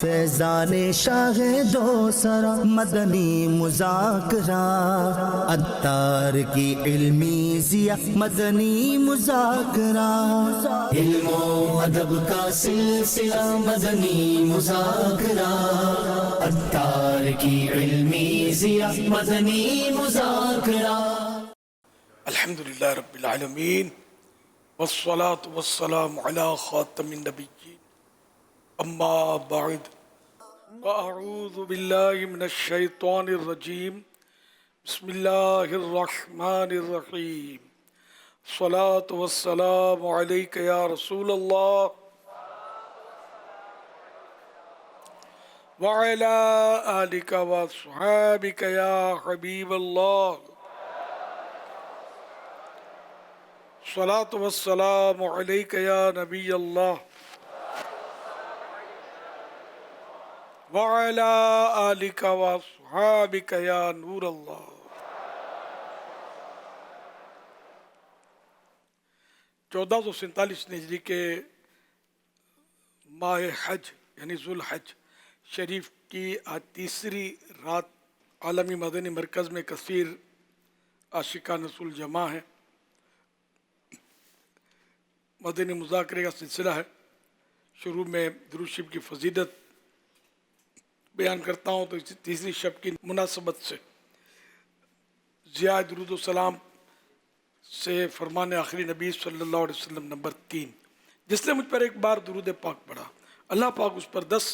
فیضان شاہ دو سرا مدنی مذاکرہ، عطار کی علمی ضیاء مدنی مذاکرہ، علم و ادب کا سلسلہ مدنی مذاکرہ، عطار کی علمی ضیاء مدنی مذاکرہ۔ الحمدللہ رب العالمین والصلاة والسلام علی خاتم النبیین اما بعد فاعوذ باللہ من الشیطان الرجیم بسم اللہ الرحمن الرحیم الصلاة والسلام علیک یا رسول اللہ وعلی آلک وصحابک یا حبیب اللہ الصلاة والسلام علیک یا نبی اللہ وعلی آلک وصحابک یا نور اللہ۔ 1447 ہجری کے ماہ حج یعنی ذوالحج شریف کی آج تیسری رات عالمی مدنی مرکز میں کثیر عاشقان رسول جمع ہے۔ مدنی مذاکرے کا سلسلہ ہے۔ شروع میں درود شریف کی فضیلت بیان کرتا ہوں تو اس تیسری شب کی مناسبت سے ضیاء درود و سلام سے فرمان آخری نبی صلی اللہ علیہ وسلم نمبر 3، جس نے مجھ پر ایک بار درود پاک پڑھا، اللہ پاک اس پر 10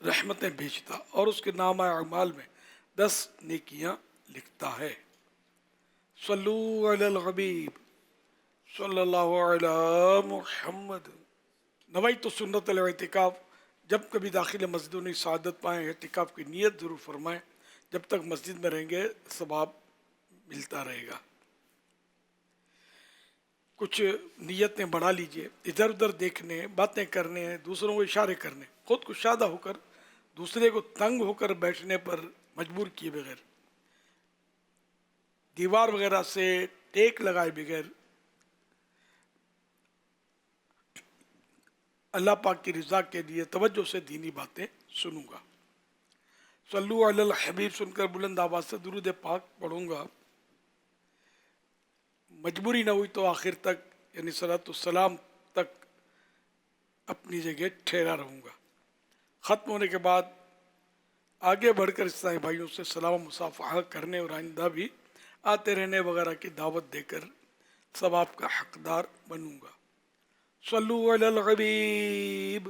رحمتیں بھیجتا اور اس کے نامہ اعمال میں 10 نیکیاں لکھتا ہے۔ صلو علی الحبیب صلی اللہ علی محمد۔ نویت سنت الاعتکاف، جب کبھی داخل مسجدوں نے سعادت پائیں اعتکاف کی نیت ضرور فرمائیں، جب تک مسجد میں رہیں گے ثواب ملتا رہے گا۔ کچھ نیتیں بڑھا لیجئے، ادھر ادھر دیکھنے، باتیں کرنے ہیں، دوسروں کو اشارے کرنے، خود کشادہ ہو کر دوسرے کو تنگ ہو کر بیٹھنے پر مجبور کیے بغیر، دیوار وغیرہ سے ٹیک لگائے بغیر اللہ پاک کی رضا کے لیے توجہ سے دینی باتیں سنوں گا۔ صلو علی الحبیب سن کر بلند آواز سے درود پاک پڑھوں گا۔ مجبوری نہ ہوئی تو آخر تک یعنی صلاۃ السلام تک اپنی جگہ ٹھہرا رہوں گا۔ ختم ہونے کے بعد آگے بڑھ کر اسلامی بھائیوں سے سلام و مصافحہ کرنے اور آئندہ بھی آتے رہنے وغیرہ کی دعوت دے کر ثواب کا حقدار بنوں گا۔ صلو علی الحبیب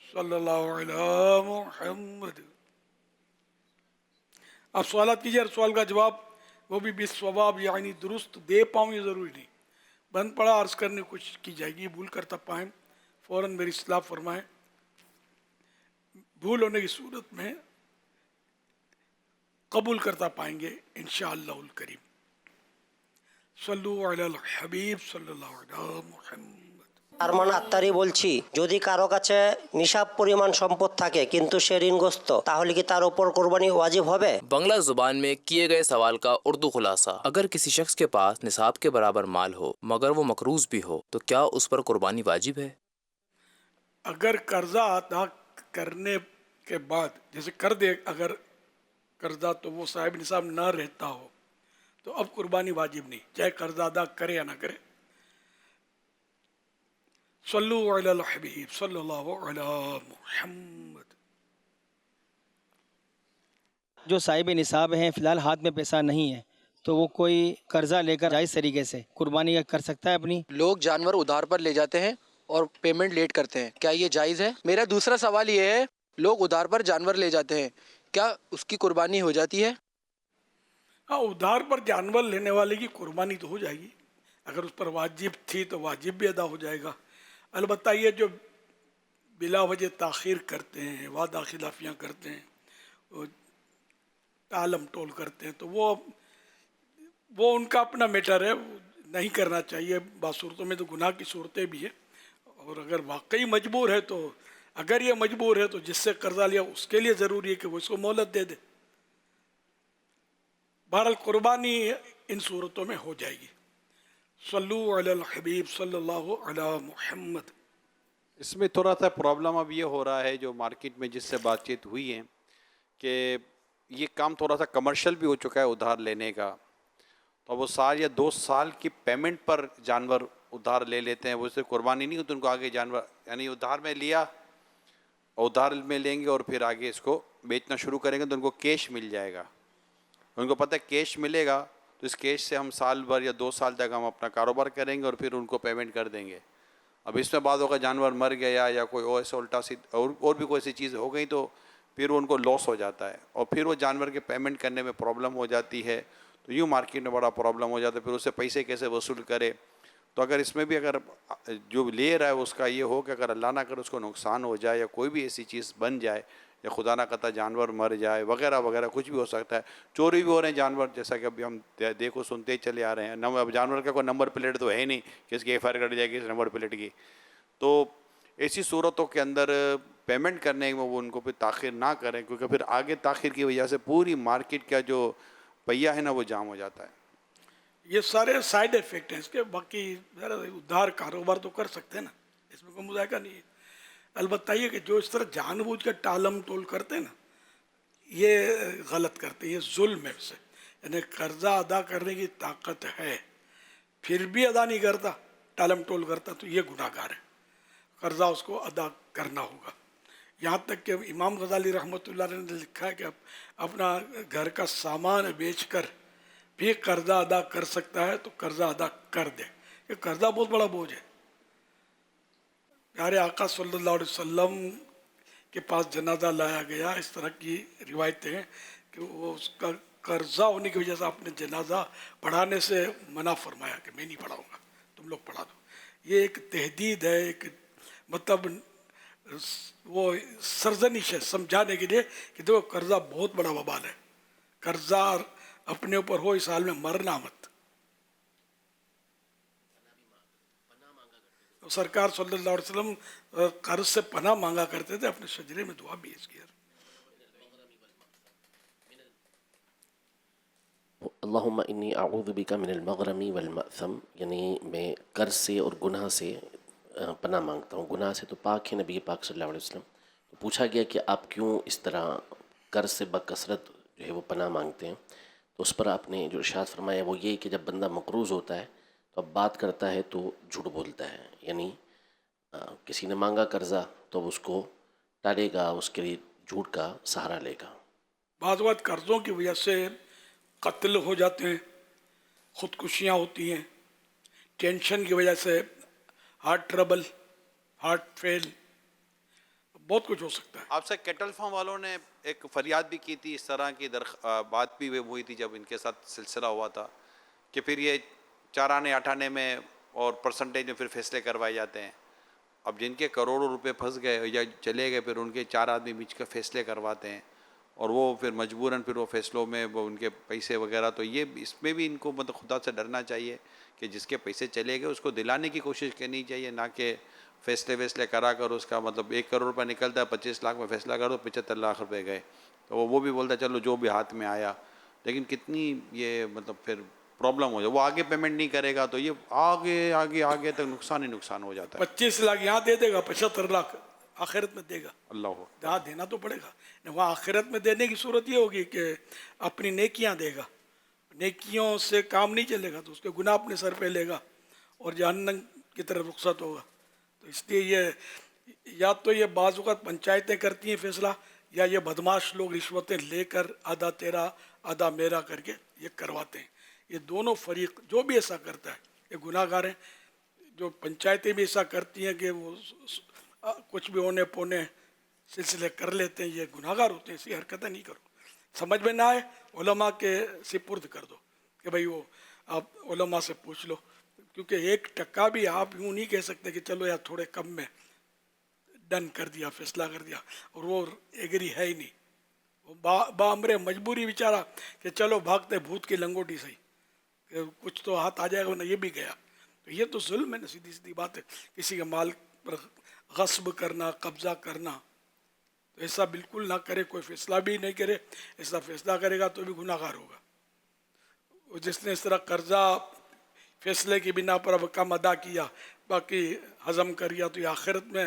صلی اللہ علی محمد۔ آپ سوالات کیجئے، ہر سوال کا جواب وہ بھی بالصواب یعنی درست دے پاؤں یہ ضروری نہیں، بند پڑا عرض کرنے کی کوشش کی جائے گی، بھول کرتا پائیں فوراً میری اصلاح فرمائیں، بھول ہونے کی صورت میں قبول کرتا پائیں گے انشاءاللہ الکریم۔ صلو علی الحبیب صلی اللہ علی محمد۔ আরমান আত্মারি বলছি, যদি কারো কাছে নিসাব পরিমাণ সম্পদ থাকে কিন্তু সে ঋণগ্রস্ত, তাহলে কি তার উপর কোরবানি ওয়াজিব হবে? بنگلہ زبان میں کیے گئے سوال کا اردو خلاصہ: اگر کسی شخص کے پاس نصاب کے برابر مال ہو مگر وہ مقروض بھی ہو تو کیا اس پر قربانی واجب ہے؟ اگر قرضہ ادا کرنے کے بعد جیسے کر دے اگر قرضہ تو وہ صاحب نصاب نہ رہتا ہو تو اب قربانی واجب نہیں، چاہے قرضہ ادا کرے یا نہ کرے۔ صلو علی الحبیب صلی اللہ علی محمد۔ جو صاحب نصاب ہیں فی الحال ہاتھ میں پیسہ نہیں ہے تو وہ کوئی قرضہ لے کر جائز طریقے سے قربانی کر سکتا ہے اپنی؟ لوگ جانور ادھار پر لے جاتے ہیں اور پیمنٹ لیٹ کرتے ہیں، کیا یہ جائز ہے؟ میرا دوسرا سوال یہ ہے، لوگ ادھار پر جانور لے جاتے ہیں، کیا اس کی قربانی ہو جاتی ہے؟ ہاں، ادھار پر جانور لینے والے کی قربانی تو ہو جائے گی، اگر اس پر واجب تھی تو واجب بھی ادا ہو جائے گا۔ البتہ یہ جو بلا وجہ تاخیر کرتے ہیں، وعدہ خلافیاں کرتے ہیں، ٹالم ٹول کرتے ہیں، تو وہ ان کا اپنا میٹر ہے، نہیں کرنا چاہیے۔ بعض صورتوں میں تو گناہ کی صورتیں بھی ہیں، اور اگر واقعی مجبور ہے تو اگر یہ مجبور ہے تو جس سے قرضہ لیا اس کے لیے ضروری ہے کہ وہ اس کو مہلت دے دے۔ بہرحال قربانی ان صورتوں میں ہو جائے گی۔ صلو علی الحبیب صلی اللہ علی محمد۔ اس میں تھوڑا سا پرابلم اب یہ ہو رہا ہے جو مارکیٹ میں جس سے بات چیت ہوئی ہے کہ یہ کام تھوڑا سا کمرشل بھی ہو چکا ہے ادھار لینے کا. تو وہ سال یا 2 سال کی پیمنٹ پر جانور ادھار لے لیتے ہیں. وہ سے قربانی نہیں ہوتی ان کو آگے جانور, یعنی ادھار میں لیا اور ادھار میں لیں گے اور پھر آگے اس کو بیچنا شروع کریں گے تو ان کو کیش مل جائے گا. ان کو پتہ ہے کیش ملے گا تو اس کیش سے ہم سال بھر یا 2 سال تک ہم اپنا کاروبار کریں گے اور پھر ان کو پیمنٹ کر دیں گے. اب اس میں بعد ہوگا جانور مر گیا یا کوئی اور ایسا الٹا سی اور بھی کوئی ایسی چیز ہو گئی تو پھر ان کو لاس ہو جاتا ہے اور پھر وہ جانور کے پیمنٹ کرنے میں پرابلم ہو جاتی ہے. تو یوں مارکیٹ میں بڑا پرابلم ہو جاتا ہے. پھر اس سے پیسے کیسے وصول کرے. تو اگر اس میں بھی اگر جو لے رہا ہے اس کا یہ ہو کہ اگر اللہ نہ کرے اس کو نقصان ہو جائے یا کوئی بھی ایسی چیز بن جائے یا خدا نہ خطا جانور مر جائے وغیرہ وغیرہ کچھ بھی ہو سکتا ہے. چوری بھی ہو رہے ہیں جانور, جیسا کہ ابھی ہم دیکھو سنتے ہی چلے آ رہے ہیں. اب جانور کا کوئی نمبر پلیٹ تو ہے نہیں کہ اس کی ایف آئی آر کٹ جائے گی اس نمبر پلیٹ کی. تو ایسی صورتوں کے اندر پیمنٹ کرنے میں وہ ان کو پھر تاخیر نہ کریں کیونکہ پھر آگے تاخیر کی وجہ سے پوری مارکیٹ کا جو پہیہ ہے نا وہ جام ہو جاتا ہے. یہ سارے سائیڈ ایفیکٹ ہیں اس کے. باقی ادھار کاروبار تو کر سکتے ہیں نا, اس میں کوئی مذائقہ نہیں ہے. البتہ یہ کہ جو اس طرح جان بوجھ کے ٹالم ٹول کرتے ہیں نا یہ غلط کرتے ہیں, یہ ظلم ہے. اس سے یعنی قرضہ ادا کرنے کی طاقت ہے پھر بھی ادا نہیں کرتا, ٹالم ٹول کرتا, تو یہ گناہ گار ہے. قرضہ اس کو ادا کرنا ہوگا. یہاں تک کہ امام غزالی رحمۃ اللہ علیہ نے لکھا ہے کہ اپنا گھر کا سامان بیچ کر بھی قرضہ ادا کر سکتا ہے تو قرضہ ادا کر دے. یہ قرضہ بہت بڑا بوجھ ہے. پیارے آقا صلی اللہ علیہ وسلم کے پاس جنازہ لایا گیا, اس طرح کی روایتیں ہیں کہ وہ اس کا قرضہ ہونے کی وجہ سے آپ نے جنازہ پڑھانے سے منع فرمایا کہ میں نہیں پڑھاؤں گا, تم لوگ پڑھا دو. یہ ایک تحدید ہے, ایک مطلب وہ سرزنش ہے سمجھانے کے لیے کہ دیکھو قرضہ بہت بڑا وبال ہے. قرضہ اپنے اوپر ہو اس حال میں مرنا مت. سرکار صلی اللہ علیہ وسلم قرض سے پناہ مانگا کرتے تھے, اپنے شجرے میں دعا بھی اس کی. اللہم انی اعوذ بک من المغرم والمأثم, یعنی میں قرض سے اور گناہ سے پناہ مانگتا ہوں. گناہ سے تو پاک ہے نبی پاک صلی اللہ علیہ وسلم. تو پوچھا گیا کہ آپ کیوں اس طرح قرض سے بکثرت جو ہے وہ پناہ مانگتے ہیں. تو اس پر آپ نے جو ارشاد فرمایا وہ یہ کہ جب بندہ مقروض ہوتا ہے تو اب بات کرتا ہے تو جھوٹ بولتا ہے. یعنی کسی نے مانگا قرضہ تو اب اس کو ٹالے گا, اس کے لیے جھوٹ کا سہارا لے گا. بعض وقت قرضوں کی وجہ سے قتل ہو جاتے ہیں, خودکشیاں ہوتی ہیں, ٹینشن کی وجہ سے ہارٹ ٹربل, ہارٹ فیل, بہت کچھ ہو سکتا ہے. آپ سے کیٹل فارم والوں نے ایک فریاد بھی کی تھی, اس طرح کی بات بھی ہوئی تھی جب ان کے ساتھ سلسلہ ہوا تھا کہ پھر یہ چارانے اٹھانے میں اور پرسنٹیج میں پھر فیصلے کروائے جاتے ہیں. اب جن کے کروڑوں روپے پھنس گئے یا چلے گئے پھر ان کے 4 آدمی بیچ کر فیصلے کرواتے ہیں اور وہ پھر مجبوراً پھر وہ فیصلوں میں وہ ان کے پیسے وغیرہ. تو یہ اس میں بھی ان کو مطلب خدا سے ڈرنا چاہیے کہ جس کے پیسے چلے گئے اس کو دلانے کی کوشش کرنی چاہیے, نہ کہ فیصلے کرا کر اس کا مطلب 1 کروڑ روپے نکلتا ہے 25 لاکھ میں فیصلہ کر دو 75 لاکھ روپے گئے. تو وہ بھی بولتا ہے چلو جو بھی ہاتھ میں آیا, لیکن کتنی یہ مطلب پھر پرابلم ہو جائے. وہ آگے پیمنٹ نہیں کرے گا تو یہ آگے تک نقصان ہی نقصان ہو جاتا ہے. 25 لاکھ یہاں دے دے گا, 75 لاکھ آخرت میں دے گا. اللہ یہاں دینا تو پڑے گا. وہاں آخرت میں دینے کی صورت یہ ہوگی کہ اپنی نیکیاں دے گا, نیکیوں سے کام نہیں چلے گا تو اس کے گناہ اپنے سر پہ لے گا اور جہنم کی طرف رخصت ہوگا. تو اس لیے یہ یا تو یہ بعض اوقات پنچایتیں کرتی ہیں فیصلہ, یا یہ بدماش لوگ رشوتیں لے کر آدھا تیرا آدھا میرا کر کے یہ کرواتے ہیں. یہ دونوں فریق جو بھی ایسا کرتا ہے یہ گناہ گار ہیں. جو پنچایتیں بھی ایسا کرتی ہیں کہ وہ کچھ بھی ہونے پونے سلسلے کر لیتے ہیں, یہ گناہ گار ہوتے ہیں. ایسی حرکتیں نہیں کرو. سمجھ میں نہ آئے علماء کے سپرد کر دو کہ بھائی وہ آپ علماء سے پوچھ لو, کیونکہ 1% بھی آپ یوں نہیں کہہ سکتے کہ چلو یا تھوڑے کم میں ڈن کر دیا, فیصلہ کر دیا, اور وہ ایگری ہے ہی نہیں. وہ بامر مجبوری بیچارہ کہ چلو بھاگتے بھوت کی لنگوٹی صحیح کہ کچھ تو ہاتھ آ جائے گا, ورنہ یہ بھی گیا. تو یہ تو ظلم ہے نا, سیدھی بات ہے. کسی کے مال پر غصب کرنا, قبضہ کرنا, تو ایسا بالکل نہ کرے. کوئی فیصلہ بھی نہیں کرے, ایسا فیصلہ کرے گا تو بھی گناہ گار ہوگا. جس نے اس طرح قرضہ فیصلے کی بنا پر اب کم ادا کیا باقی ہضم کر گیا تو یہ آخرت میں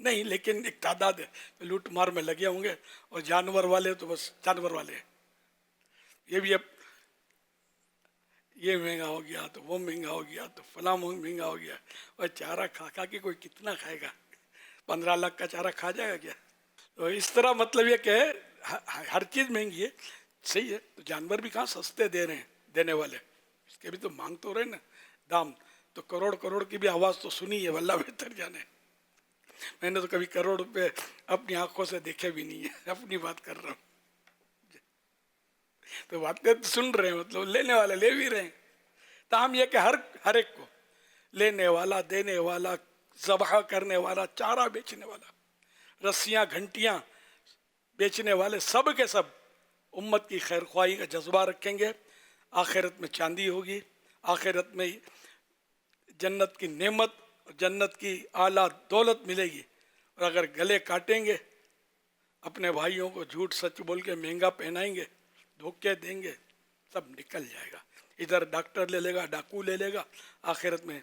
نہیں، لیکن ایک تعداد ہے لوٹ مار میں لگے ہوں گے، اور جانور والے تو بس جانور والے ہیں. یہ بھی اب یہ مہنگا ہو گیا تو وہ مہنگا ہو گیا تو فلاں مہنگا ہو گیا. اور چارہ کھا کھا کے کوئی کتنا کھائے گا؟ 15 لاکھ کا چارہ کھا جائے گا کیا؟ تو اس طرح مطلب یہ کہ ہر چیز مہنگی ہے. صحیح ہے، تو جانور بھی کہاں سستے دے رہے ہیں دینے والے، اس کے بھی تو مانگ تو رہے نا دام. تو کروڑ کروڑ کی بھی آواز تو سنی ہے، واللہ بہتر جانے. میں نے تو کبھی کروڑ روپے اپنی آنکھوں سے دیکھے بھی نہیں ہے، اپنی بات کر رہا ہوں. تو باتیں تو سن رہے ہیں، مطلب لینے والے لے بھی رہے ہیں. تاہم یہ کہ ہر ایک کو لینے والا، دینے والا، ذبح کرنے والا، چارہ بیچنے والا، رسیاں گھنٹیاں بیچنے والے، سب کے سب امت کی خیر خواہی کا جذبہ رکھیں گے. آخرت میں چاندی ہوگی، آخرت میں جنت کی نعمت، جنت کی اعلیٰ دولت ملے گی. اور اگر گلے کاٹیں گے، اپنے بھائیوں کو جھوٹ سچ بول کے مہنگا پہنائیں گے، دھوکے دیں گے، سب نکل جائے گا. ادھر ڈاکٹر لے لے گا، ڈاکو لے لے گا، آخرت میں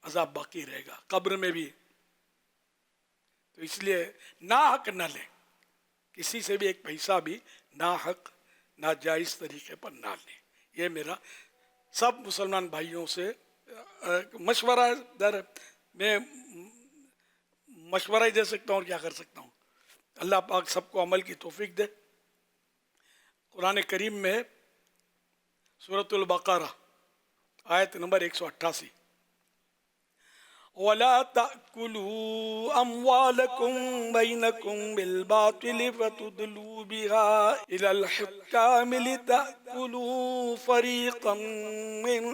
عذاب باقی رہے گا، قبر میں بھی. تو اس لیے ناحق نہ لیں، کسی سے بھی ایک پیسہ بھی ناحق ناجائز طریقے پر نہ لیں. یہ میرا سب مسلمان بھائیوں سے مشورہ ہے. در میں مشورہ ہی دے سکتا ہوں اور کیا کر سکتا ہوں. اللہ پاک سب کو عمل کی توفیق دے. قرآن کریم میں سورۃ البقرہ آیت نمبر 188، وَلَا تَأْكُلُوا أَمْوَالَكُمْ بَيْنَكُمْ بِالْبَاطِلِ فَتُدْلُوا بِهَا إِلَى الْحُكَّامِ لِتَأْكُلُوا فَرِيقًا مِّنْ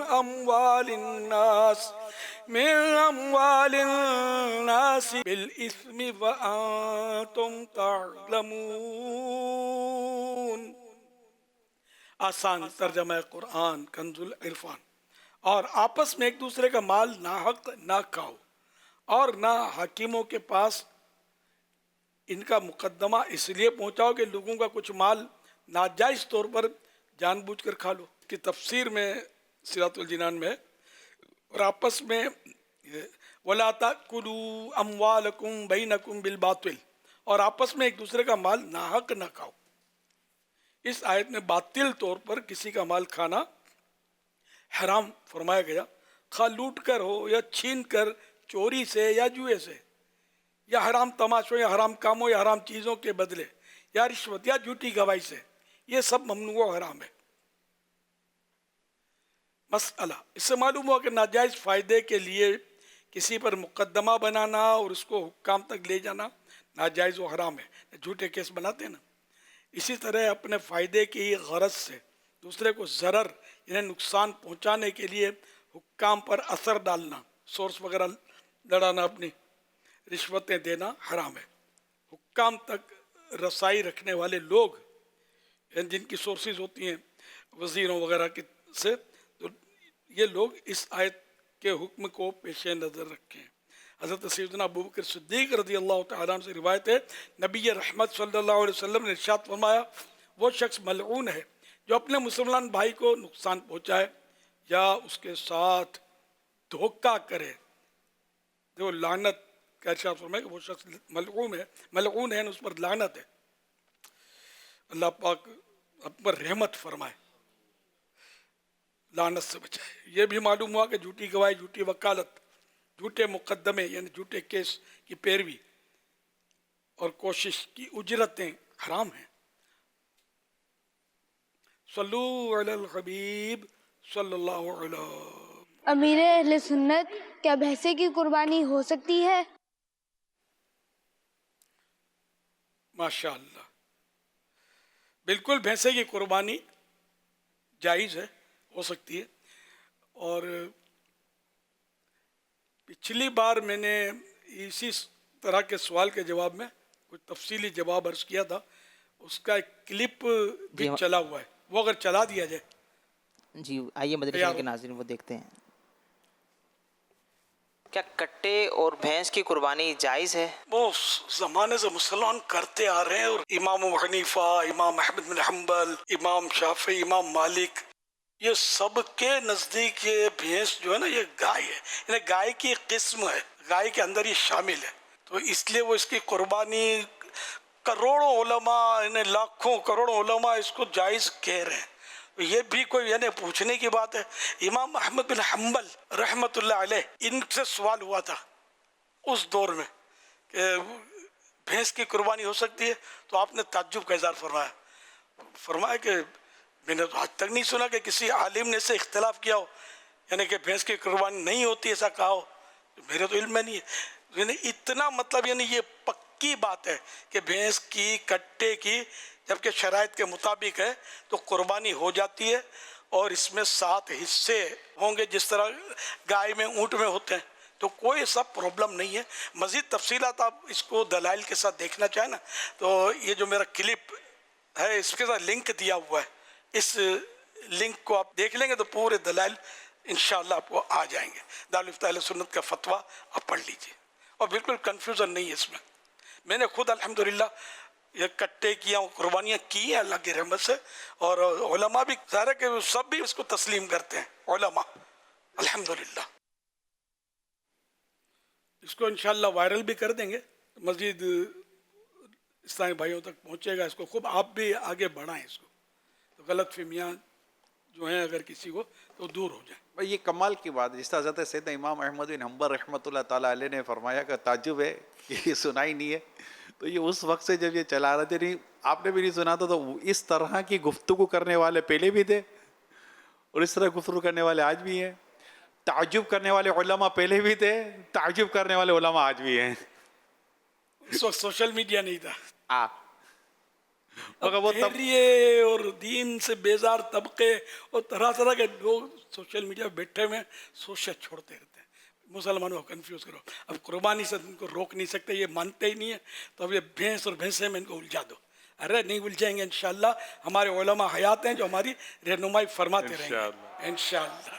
أَمْوَالِ النَّاسِ بِالْإِثْمِ وَأَنْتُمْ تَعْلَمُونَ. آسان ترجمہ قرآن کنز العرفان. اور آپس میں ایک دوسرے کا مال ناحق نہ کھاؤ، اور نہ حاکموں کے پاس ان کا مقدمہ اس لیے پہنچاؤ کہ لوگوں کا کچھ مال ناجائز طور پر جان بوجھ کر کھا لو. کی تفسیر میں صراط الجنان میں، اور آپس میں وَلَا تَأْكُلُوا أَمْوَالَكُمْ بَيْنَكُمْ بِالْبَاطِلِ، اور آپس میں ایک دوسرے کا مال ناحق نہ کھاؤ. اس آیت میں باطل طور پر کسی کا مال کھانا حرام فرمایا گیا، خواہ لوٹ کر ہو یا چھین کر، چوری سے یا جوئے سے، یا حرام تماشوں یا حرام کاموں یا حرام چیزوں کے بدلے، یا رشوت یا جھوٹی گواہی سے. یہ سب ممنوع و حرام ہے. مسئلہ اس سے معلوم ہوا کہ ناجائز فائدے کے لیے کسی پر مقدمہ بنانا اور اس کو حکام تک لے جانا ناجائز و حرام ہے. جھوٹے کیس بناتے ہیں نا. اسی طرح اپنے فائدے کی غرض سے دوسرے کو ضرر یعنی نقصان پہنچانے کے لیے حکام پر اثر ڈالنا، سورس وغیرہ لڑانا، اپنی رشوتیں دینا حرام ہے. حکام تک رسائی رکھنے والے لوگ یعنی جن کی سورسز ہوتی ہیں وزیروں وغیرہ کی سے، تو یہ لوگ اس آیت کے حکم کو پیش نظر رکھیں. حضرت سیدنا ابوبکر صدیق رضی اللہ تعالیٰ عنہ سے روایت ہے، نبی رحمت صلی اللہ علیہ وسلم نے ارشاد فرمایا، وہ شخص ملعون ہے جو اپنے مسلمان بھائی کو نقصان پہنچائے یا اس کے ساتھ دھوکہ کرے. جو لعنت کا ارشاد فرمایا کہ وہ شخص ملعون ہے، اس پر لعنت ہے. اللہ پاک اب پر رحمت فرمائے، لعنت سے بچائے. یہ بھی معلوم ہوا کہ جھوٹی گواہی، جھوٹی وکالت، جھوٹے مقدمے یعنی جھوٹے کیس کی پیروی اور کوشش کی اجرتیں حرام ہیں. صلو علی الحبیب صلی اللہ علیہ. امیر اہل سنت، کیا بھینسے کی قربانی ہو سکتی ہے؟ ماشاء اللہ، بالکل بھینسے کی قربانی جائز ہے، ہو سکتی ہے. اور پچھلی بار میں نے اسی طرح کے سوال کے جواب میں کچھ تفصیلی جواب عرض کیا تھا، اس کا ایک کلپ بھی چلا ہوا ہے، وہ اگر چلا دیا جائے. جی آئیے مدنی چینل کے ناظرین وہ دیکھتے ہیں. کیا کٹے اور بھینس کی قربانی جائز ہے؟ وہ زمانے سے مسلمان کرتے آ رہے ہیں، اور امام ابو حنیفہ، امام احمد بن حنبل، امام شافعی، امام مالک، یہ سب کے نزدیک یہ بھینس جو ہے نا، یہ گائے ہے، یعنی گائے کی ایک قسم ہے، گائے کے اندر یہ شامل ہے. تو اس لیے وہ اس کی قربانی کروڑوں علماء یعنی لاکھوں کروڑوں علماء اس کو جائز کہہ رہے ہیں. یہ بھی کوئی یعنی پوچھنے کی بات ہے. امام احمد بن حنبل رحمۃ اللہ علیہ ان سے سوال ہوا تھا اس دور میں کہ بھینس کی قربانی ہو سکتی ہے, تو آپ نے تعجب کا اظہار فرمایا کہ میں نے تو آج تک نہیں سنا کہ کسی عالم نے اسے اختلاف کیا ہو, یعنی کہ بھینس کی قربانی نہیں ہوتی ایسا کہا ہو. میرے تو علم میں نہیں ہے. یعنی اتنا مطلب یعنی یہ پکی بات ہے کہ بھینس کی کٹے کی جبکہ شرائط کے مطابق ہے تو قربانی ہو جاتی ہے, اور اس میں 7 حصے ہوں گے جس طرح گائے میں اونٹ میں ہوتے ہیں, تو کوئی ایسا پرابلم نہیں ہے. مزید تفصیلات آپ اس کو دلائل کے ساتھ دیکھنا چاہیں نا تو یہ جو میرا کلپ ہے اس کے ساتھ لنک دیا ہوا ہے, اس لنک کو آپ دیکھ لیں گے تو پورے دلائل انشاءاللہ آپ کو آ جائیں گے. دارالفتہ اہل سنت کا فتویٰ آپ پڑھ لیجئے, اور بالکل کنفیوژن نہیں ہے اس میں نے خود الحمدللہ یہ کٹے کیا قربانیاں کی ہیں اللہ کی رحمت سے, اور علماء بھی ظاہر ہے کہ سب بھی اس کو تسلیم کرتے ہیں علماء الحمدللہ. اس کو انشاءاللہ وائرل بھی کر دیں گے, مزید اسلامی بھائیوں تک پہنچے گا. اس کو خوب آپ بھی آگے بڑھائیں, اس کو تو غلط فہمیاں جو ہیں اگر کسی کو تو دور ہو جائیں. بھائی یہ کمال کی بات ہے, جس طرح حضرت سیدنا امام احمد بن حنبل رحمۃ اللہ تعالیٰ علیہ نے فرمایا کہ تعجب ہے کہ یہ سنا ہی نہیں ہے, تو یہ اس وقت سے جب یہ چلا رہے تھے نہیں آپ نے بھی نہیں سنا تھا, تو اس طرح کی گفتگو کرنے والے پہلے بھی تھے اور اس طرح گفتگو کرنے والے آج بھی ہیں. تعجب کرنے والے علماء پہلے بھی تھے, تعجب کرنے والے علماء آج بھی ہیں. اس وقت سوشل میڈیا نہیں تھا, مگر وہ تب یہ اور دین سے بیزار طبقے اور طرح طرح کے لوگ سوشل میڈیا پہ بیٹھے ہوئے سوچے چھوڑتے رہتے ہیں. مسلمانوں کو کنفیوز کرو. اب قربانی سے ان کو روک نہیں سکتے, یہ مانتے ہی نہیں ہیں, تو اب یہ بھینس اور بھینسے میں ان کو الجھا دو. ارے نہیں الجھیں گے انشاءاللہ, ہمارے علماء حیات ہیں جو ہماری رہنمائی فرماتے رہیں گے انشاءاللہ.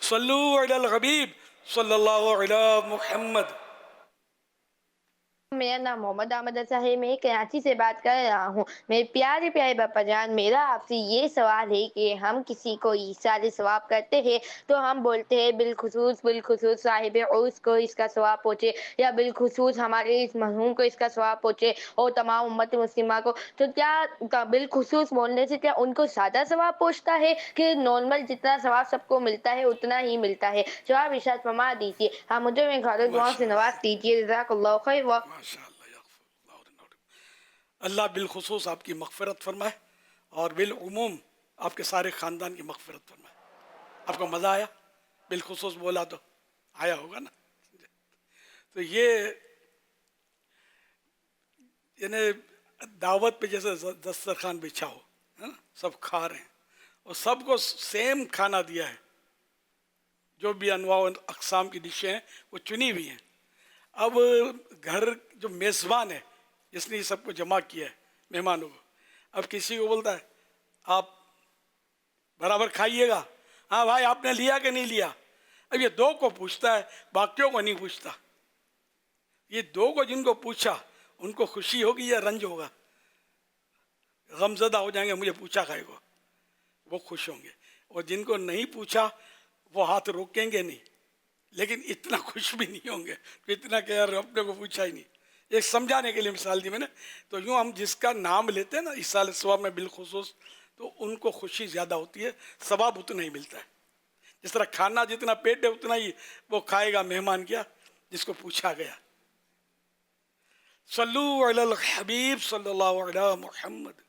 صلو علی الحبیب صلی اللہ علی محمد. میرا نام محمد احمد اظہر ہے, میں کراچی سے بات کر رہا ہوں. میرے پیارے پیارے باپا جان, میرا آپ سے یہ سوال ہے کہ ہم کسی کو ایصال ثواب کرتے ہیں تو ہم بولتے ہیں بالخصوص صاحب عرس کو اس کا ثواب پہنچے, یا بالخصوص ہمارے اس مرحوم کو اس کا ثواب پہنچے اور تمام امت مسلمہ کو. تو کیا بالخصوص بولنے سے کیا ان کو زیادہ ثواب پہنچتا ہے کہ نارمل جتنا ثواب سب کو ملتا ہے اتنا ہی ملتا ہے؟ جواب ارشاد فرما دیجیے. ہاں مجھے میں گھر دعاؤں سے نواز دیجیے. جزاک اللہ خیر. اللہ بالخصوص آپ کی مغفرت فرمائے اور بالعموم آپ کے سارے خاندان کی مغفرت فرمائے. آپ کو مزہ آیا؟ بالخصوص بولا تو آیا ہوگا نا. تو یہ یعنی دعوت پہ جیسے دسترخوان بچھا ہو ہے نا, سب کھا رہے ہیں اور سب کو سیم کھانا دیا ہے, جو بھی انواع و اقسام کی ڈشیں ہیں وہ چنی ہوئی ہیں. اب گھر جو میزبان ہے جس نے یہ سب کو جمع کیا ہے مہمانوں کو, اب کسی کو بولتا ہے آپ برابر کھائیے گا, ہاں بھائی آپ نے لیا کہ نہیں لیا. اب یہ 2 کو پوچھتا ہے, باقیوں کو نہیں پوچھتا. یہ 2 کو جن کو پوچھا ان کو خوشی ہوگی یا رنج ہوگا؟ غمزدہ ہو جائیں گے مجھے پوچھا کھائے کو, وہ خوش ہوں گے. اور جن کو نہیں پوچھا وہ ہاتھ روکیں گے نہیں, لیکن اتنا خوش بھی نہیں ہوں گے اتنا کہ یار اپنے کو پوچھا ہی نہیں. ایک سمجھانے کے لیے مثال دی میں نے. تو یوں ہم جس کا نام لیتے ہیں نا ایصال ثواب میں بالخصوص, تو ان کو خوشی زیادہ ہوتی ہے, ثواب اتنا ہی ملتا ہے. جس طرح کھانا جتنا پیٹ ہے اتنا ہی وہ کھائے گا مہمان کیا جس کو پوچھا گیا. صلو علی الحبیب صلی اللہ علی محمد.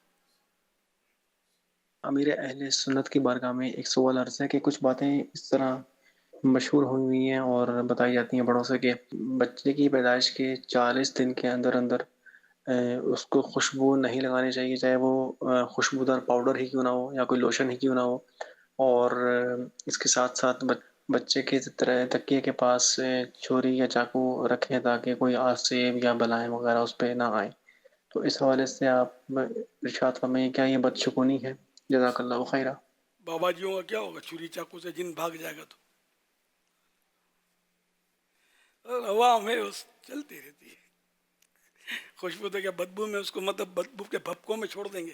امیر اہل سنت کی بارگاہ میں ایک سوال عرض ہے کہ کچھ باتیں اس طرح مشہور ہوئی ہیں اور بتائی جاتی ہیں بڑوں سے کہ بچے کی پیدائش کے 40 دن کے اندر اس کو خوشبو نہیں لگانی چاہیے, چاہے وہ خوشبودار پاؤڈر ہی کیوں نہ ہو یا کوئی لوشن ہی کیوں نہ ہو. اور اس کے ساتھ ساتھ بچے کے تکیے کے پاس چھری یا چاقو رکھیں تاکہ کوئی آسیب یا بلائیں وغیرہ اس پہ نہ آئے. تو اس حوالے سے آپ ارشاد فرمائیں, کیا یہ بدشگونی ہے؟ جزاک اللہ خیرہ. بابا جیوں کا کیا ہوگا, چھری چاقو سے جن بھاگ جائے گا تو ہوا میں چلتی رہتی ہے. خوشبو تو کیا بدبو میں اس کو مطلب بدبو کے بھپکوں میں چھوڑ دیں گے.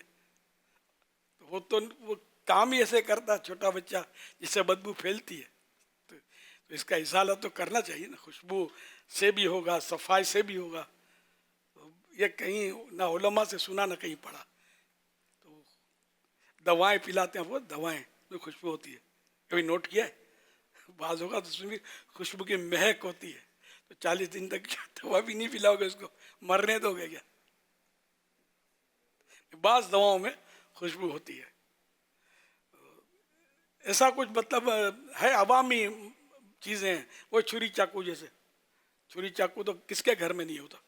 وہ کام ہی ایسے کرتا چھوٹا بچہ جس سے بدبو پھیلتی ہے. تو اس کا ازالہ تو کرنا چاہیے نا، خوشبو سے بھی ہوگا، صفائی سے بھی ہوگا. یہ کہیں نہ علماء سے سنا نہ کہیں پڑھا. تو دوائیں پلاتے ہیں، وہ دوائیں میں خوشبو ہوتی ہے، کبھی نوٹ کیا ہے؟ بعض ہوگا تو اس میں بھی خوشبو کی مہک ہوتی ہے. تو 40 دن تک دوا بھی نہیں پلاؤ گے اس کو، مرنے دو گے کیا؟ بعض دواؤں میں خوشبو ہوتی ہے. ایسا کچھ مطلب ہے عوامی چیزیں ہیں، وہ چھری چاقو جیسے. چھری چاقو تو کس کے گھر میں نہیں ہوتا،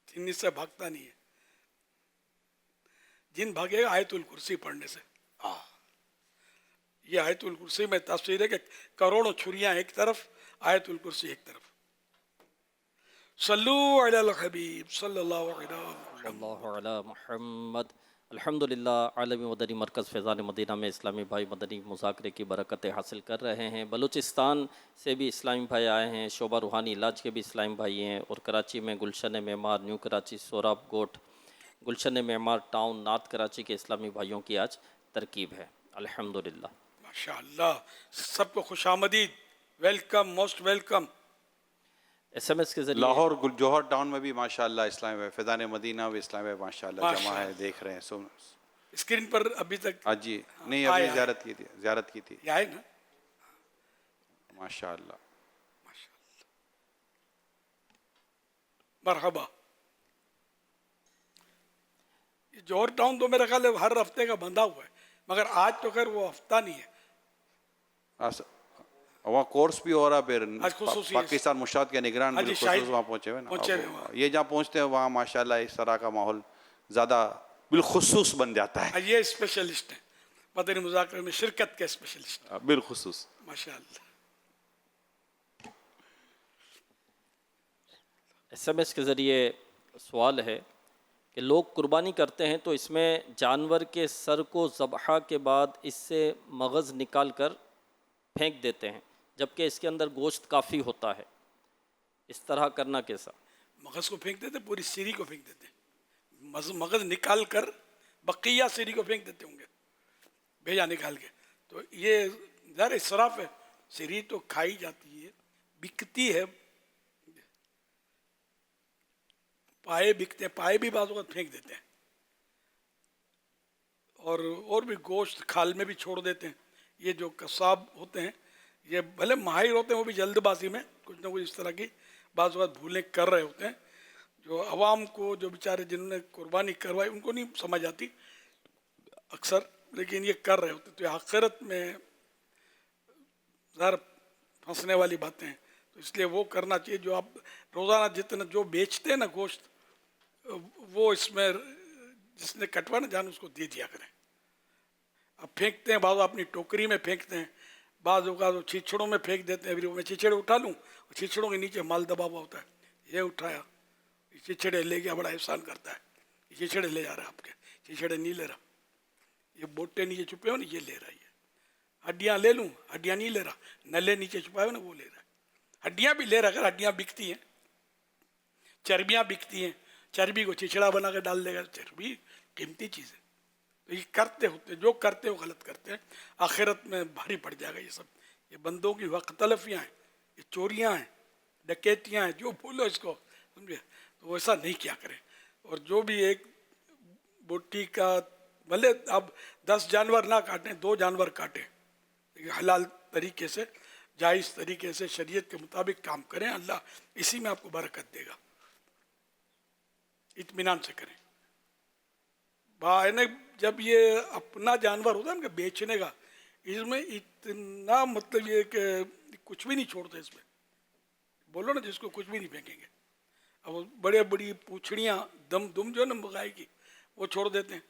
جن سے بھاگتا نہیں ہے. جن بھاگے گا آیت الکرسی پڑھنے سے. یہ آیت الکرسی میں تصویر ہے کہ کروڑوں چھریاں ایک طرف، آیت الکرسی ایک طرف. صلو علی الحبیب صلی اللہ علیہ وسلم. اللہ علی محمد. الحمدللہ عالمی مدنی مرکز فیضان مدینہ میں اسلامی بھائی مدنی مذاکرے کی برکتیں حاصل کر رہے ہیں. بلوچستان سے بھی اسلامی بھائی آئے ہیں، شعبہ روحانی علاج کے بھی اسلامی بھائی ہیں، اور کراچی میں گلشن معمار، نیو کراچی، سوراب گوٹ، گلشن معمار ٹاؤن، نارتھ کراچی کے اسلامی بھائیوں کی آج ترکیب ہے. الحمدللہ ماشاءاللہ، سب کو خوش آمدید، welcome, most welcome. S M S کے ذریعے لاہور جوہر ٹاؤن میں بھی ماشاءاللہ اسلامی بھائی، فیضان مدینہ بھی اسلامی بھائی ماشاءاللہ جمع ہے، دیکھ رہے ہیں. اسکرین پر ابھی تک ہاں جی، نہیں ابھی زیارت کی تھی. یہ آئے نا، ماشاءاللہ. مرحبا. یہ جوہر ٹاؤن تو میرا خیال ہے ہر ہفتے کا بندھا ہوا ہے، مگر آج تو خیر وہ ہفتہ نہیں ہے. وہاں کورس بھی ہو رہا، پھر آج خصوصی پاکستان مشاہد کے نگران بالخصوص وہاں پہنچے ہوئے نا. یہ جہاں پہنچتے ہیں وہاں ماشاءاللہ اس طرح کا ماحول زیادہ بالخصوص بن جاتا ہے. یہ اسپیشلسٹ ہیں مدنی مذاکرے میں شرکت کے اسپیشلسٹ بالخصوص. ماشاءاللہ. ایس ایم ایس کے ذریعے سوال ہے کہ لوگ قربانی کرتے ہیں تو اس میں جانور کے سر کو ذبح کے بعد اس سے مغز نکال کر پھینک دیتے ہیں، جبکہ اس کے اندر گوشت کافی ہوتا ہے. اس طرح کرنا کیسا؟ مغز کو پھینک دیتے، پوری سیری کو پھینک دیتے، مغز نکال کر بقیہ سیری کو پھینک دیتے ہوں گے، بھیجا نکال کے. تو یہ ظاہر اسراف ہے. سیری تو کھائی جاتی ہے، بکتی ہے، پائے بکتے ہیں، پائے بھی بعض اوقات پھینک دیتے ہیں، اور بھی گوشت کھال میں بھی چھوڑ دیتے ہیں. یہ جو قصاب ہوتے ہیں، یہ بھلے ماہر ہوتے ہیں، وہ بھی جلد بازی میں کچھ نہ کچھ اس طرح کی بعض اوقات بھولیں کر رہے ہوتے ہیں. جو عوام کو، جو بیچارے جنہوں نے قربانی کروائی، ان کو نہیں سمجھ آتی اکثر، لیکن یہ کر رہے ہوتے. تو یہ آخرت میں ظاہر پھنسنے والی باتیں ہیں. تو اس لیے وہ کرنا چاہیے. جو آپ روزانہ جتنا جو بیچتے ہیں نا گوشت، وہ اس میں جس نے کٹوا نا جان اس کو دے دیا کریں. اب پھینکتے ہیں، بعض اپنی ٹوکری میں پھینکتے ہیں، بعض اوقات وہ چھچڑوں میں پھینک دیتے ہیں. پھر میں چھچڑے اٹھا لوں، چھچڑوں کے نیچے مال دبا ہوا ہوتا ہے. یہ اٹھایا، یہ چھچڑے لے گیا، بڑا احسان کرتا ہے. یہ چھچڑے لے جا رہا ہے، آپ کے چھچڑے نہیں لے رہا. یہ بوٹے نیچے چھپے ہو نا، یہ لے رہا ہے. یہ ہڈیاں لے لوں، ہڈیاں نہیں لے رہا. نلے نیچے چھپائے ہو نا، وہ لے رہا ہے. ہڈیاں بھی لے رہا، اگر ہڈیاں بکتی ہیں، چربیاں بکتی ہیں، چربی کو چھچڑا بنا کے ڈال دے گا. چربی قیمتی چیز ہے. تو یہ کرتے ہوتے، جو کرتے وہ غلط کرتے ہیں. آخرت میں بھاری پڑ جائے گا یہ سب. یہ بندوں کی وقت تلفیاں ہیں، یہ چوریاں ہیں، ڈکیتیاں ہیں، جو بولو اس کو، سمجھے. تو ایسا نہیں کیا کریں. اور جو بھی ایک بوٹی کا، بھلے اب 10 جانور نہ کاٹیں، 2 جانور کاٹیں، حلال طریقے سے، جائز طریقے سے، شریعت کے مطابق کام کریں. اللہ اسی میں آپ کو برکت دے گا. اطمینان سے کریں. جب یہ اپنا جانور ہوتا ہے نا کہ بیچنے کا، اس میں اتنا مطلب یہ کہ کچھ بھی نہیں چھوڑتے. اس میں بولو نا جس کو کچھ بھی نہیں پھینکیں گے. اب بڑے بڑی پوچھڑیاں دم جو نا مغائی کی، وہ چھوڑ دیتے ہیں.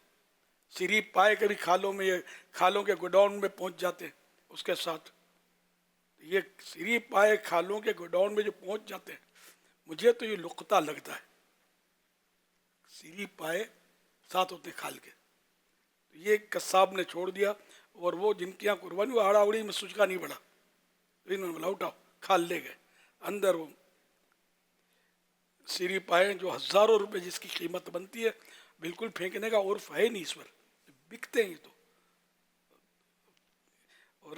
سری پائے کبھی کھالوں میں، کھالوں کے گوڈاؤن میں پہنچ جاتے ہیں اس کے ساتھ. یہ سری پائے کھالوں کے گوڈاؤن میں جو پہنچ جاتے ہیں، مجھے تو یہ لقطہ لگتا ہے. سری پائے ساتھ ہوتے کھال کے. تو یہ قصاب نے چھوڑ دیا، اور وہ جن کی یہاں قربانی، وہ آڑا اڑی میں سوچ کا نہیں پڑا. انہوں نے بولا اٹھاؤ، کھال لے گئے. اندر وہ سری پائے جو ہزاروں روپے جس کی قیمت بنتی ہے، بالکل پھینکنے کا عرف ہے نہیں اس پر، بکتے ہیں. تو اور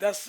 10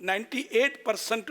98%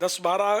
10-12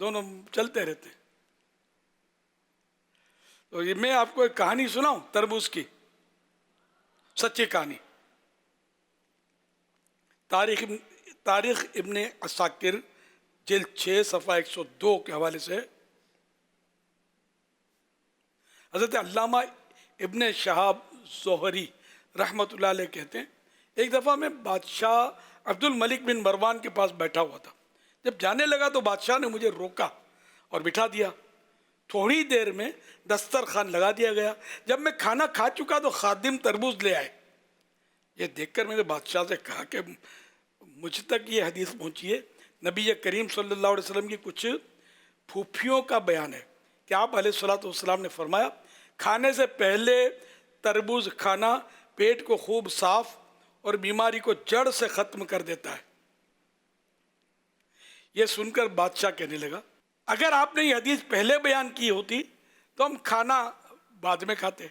دونوں چلتے رہتے ہیں. تو یہ میں آپ کو ایک کہانی سناؤں تربوز کی، سچی کہانی. تاریخ ابن عساکر جلد 6 صفحہ 102 کے حوالے سے حضرت علامہ ابن شہاب زہری رحمۃ اللہ علیہ کہتے ہیں ایک دفعہ میں بادشاہ عبد الملک بن مروان کے پاس بیٹھا ہوا تھا. جب جانے لگا تو بادشاہ نے مجھے روکا اور بٹھا دیا. تھوڑی دیر میں دسترخوان لگا دیا گیا. جب میں کھانا کھا چکا تو خادم تربوز لے آئے. یہ دیکھ کر میں نے بادشاہ سے کہا کہ مجھ تک یہ حدیث پہنچی ہے، نبی کریم صلی اللہ علیہ وسلم کی کچھ پھوپھیوں کا بیان ہے کہ آپ علیہ الصلوۃ والسلام نے فرمایا کھانے سے پہلے تربوز کھانا پیٹ کو خوب صاف اور بیماری کو جڑ سے ختم کر دیتا ہے. یہ سن کر بادشاہ کہنے لگا اگر آپ نے یہ حدیث پہلے بیان کی ہوتی تو ہم کھانا بعد میں کھاتے،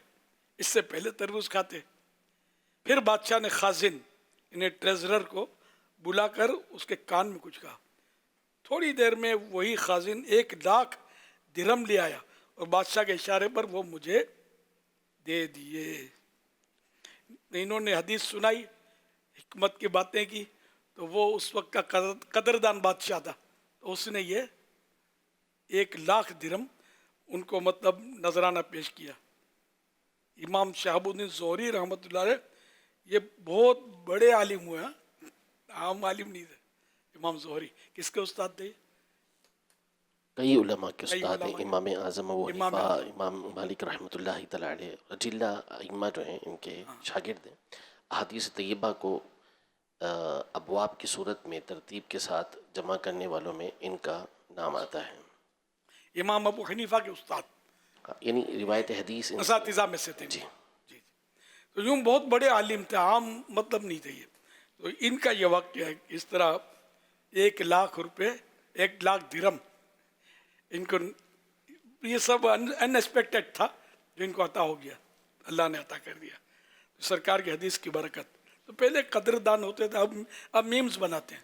اس سے پہلے تربوز کھاتے. پھر بادشاہ نے خازن انہیں ٹریزرر کو بلا کر اس کے کان میں کچھ کہا. تھوڑی دیر میں وہی خازن 1,00,000 درہم لے آیا اور بادشاہ کے اشارے پر وہ مجھے دے دیے. انہوں نے حدیث سنائی، حکمت کی باتیں کی، تو وہ اس وقت کا قدردان بادشاہ تھا. تو اس نے یہ 1,00,000 درہم ان کو مطلب نذرانہ پیش کیا. امام شہاب الدین زہری رحمۃ اللہ علیہ یہ بہت بڑے عالم ہوئے ہیں، عام عالم نہیں تھے. امام زہری کس کے استاد تھے؟ کئی علماء کے استاد ہیں. امام اعظم ابو حنیفہ، امام مالک رحمۃ اللہ تعالیٰ علیہ، رجلہ ائمہ جو ہیں ان کے شاگرد ہیں. احادیث طیبہ کو ابواب کی صورت میں ترتیب کے ساتھ جمع کرنے والوں میں ان کا نام آتا ہے. امام ابو حنیفہ کے استاد، یعنی روایت حدیث اساتذہ میں سے تھے. جی جی. تو یوں بہت بڑے عالم تھے، عام مطلب نہیں تھے یہ. تو ان کا یہ واقعہ ہے اس طرح 1,00,000 روپے، 1,00,000 درہم ان کو، یہ سب ان ایکسپیکٹڈ تھا جو ان کو عطا ہو گیا، اللہ نے عطا کر دیا سرکار کی حدیث کی برکت. تو پہلے قدردان ہوتے تھے، اب میمز بناتے ہیں.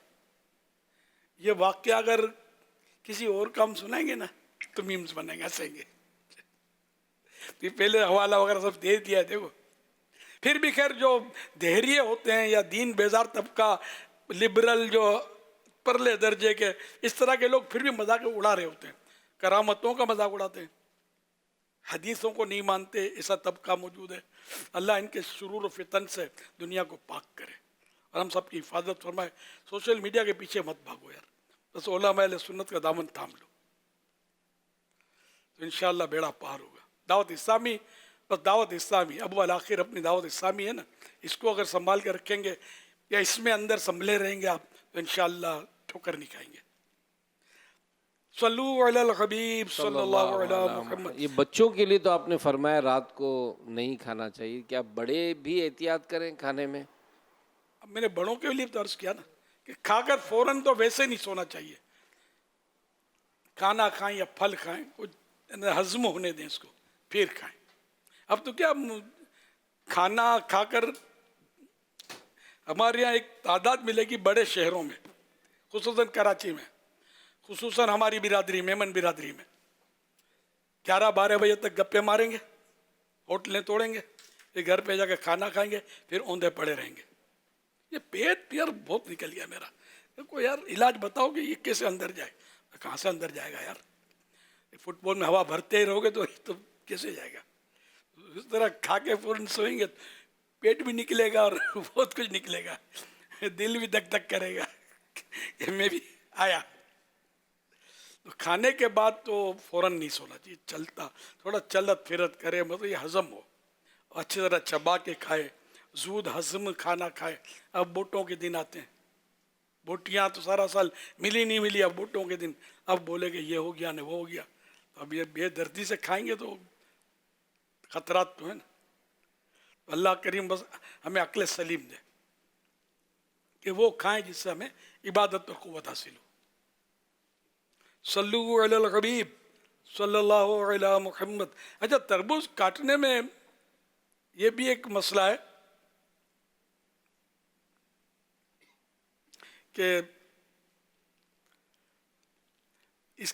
یہ واقعہ اگر کسی اور کا ہم سنائیں گے نا تو میمز بنیں گے، ہنسیں گے. پہلے حوالہ وغیرہ سب دے دیا ہے. دیکھو پھر بھی خیر جو دہریے ہوتے ہیں یا دین بیزار طبقہ، لبرل جو پرلے درجے کے اس طرح کے لوگ پھر بھی مذاق اڑا رہے ہوتے ہیں، کرامتوں کا مذاق اڑاتے ہیں، حدیثوں کو نہیں مانتے. ایسا طبقہ موجود ہے. اللہ ان کے شرور و فتن سے دنیا کو پاک کرے اور ہم سب کی حفاظت فرمائے. سوشل میڈیا کے پیچھے مت بھاگو یار، بس علماء اہل سنت کا دامن تھام لو تو انشاءاللہ بیڑا پار ہوگا. دعوت اسلامی، بس دعوت اسلامی اب والآخر اپنی دعوت اسلامی ہے نا، اس کو اگر سنبھال کے رکھیں گے یا اس میں اندر سنبھلے رہیں گے آپ تو انشاءاللہ ٹھوکر نہیں کھائیں گے. صلو علی الحبیب صلی اللہ علیہ محمد. یہ بچوں کے لیے تو آپ نے فرمایا رات کو نہیں کھانا چاہیے، کیا بڑے بھی احتیاط کریں کھانے میں؟ اب میں نے بڑوں کے لیے تو عرض کیا نا کہ کھا کر فوراً تو ویسے نہیں سونا چاہیے. کھانا کھائیں یا پھل کھائیں، کچھ ہضم ہونے دیں اس کو پھر کھائیں. اب تو کیا کھانا کھا کر ہمارے یہاں ایک تعداد ملے گی بڑے شہروں میں، خصوصاً کراچی میں، خصوصاً ہماری برادری میمن برادری میں 11-12 بجے تک گپے ماریں گے، ہوٹلیں توڑیں گے، پھر گھر پہ جا کے کھانا کھائیں گے، پھر اوندے پڑے رہیں گے. یہ پیٹ یار بہت نکل گیا میرا، کوئی یار علاج بتاؤ کہ یہ کیسے اندر جائے. کہاں سے اندر جائے گا یار؟ فٹ بال میں ہوا بھرتے ہی رہو گے تو کیسے جائے گا؟ اس طرح کھا کے فوراً سوئیں گے پیٹ بھی نکلے گا اور بہت کچھ نکلے گا، دل بھی دک دک کرے گا. میں بھی آیا. تو کھانے کے بعد تو فوراً نہیں سونا چاہیے، چلتا تھوڑا چلت پھرت کرے، مطلب یہ ہضم ہو، اچھی طرح چبا کے کھائے، زود ہضم کھانا کھائے. اب بوٹوں کے دن آتے ہیں، بوٹیاں تو سارا سال ملی نہیں ملی، اب بوٹوں کے دن اب بولے کہ یہ ہو گیا نہ وہ ہو گیا. اب یہ بے دردی سے کھائیں گے تو خطرات تو ہیں نا. اللہ کریم بس ہمیں عقل سلیم دے کہ وہ کھائیں جس سے ہمیں عبادت اور قوت حاصل ہو. صلو علی الحبیب صلی اللہ علی محمد. اچھا تربوز کاٹنے میں یہ بھی ایک مسئلہ ہے کہ اس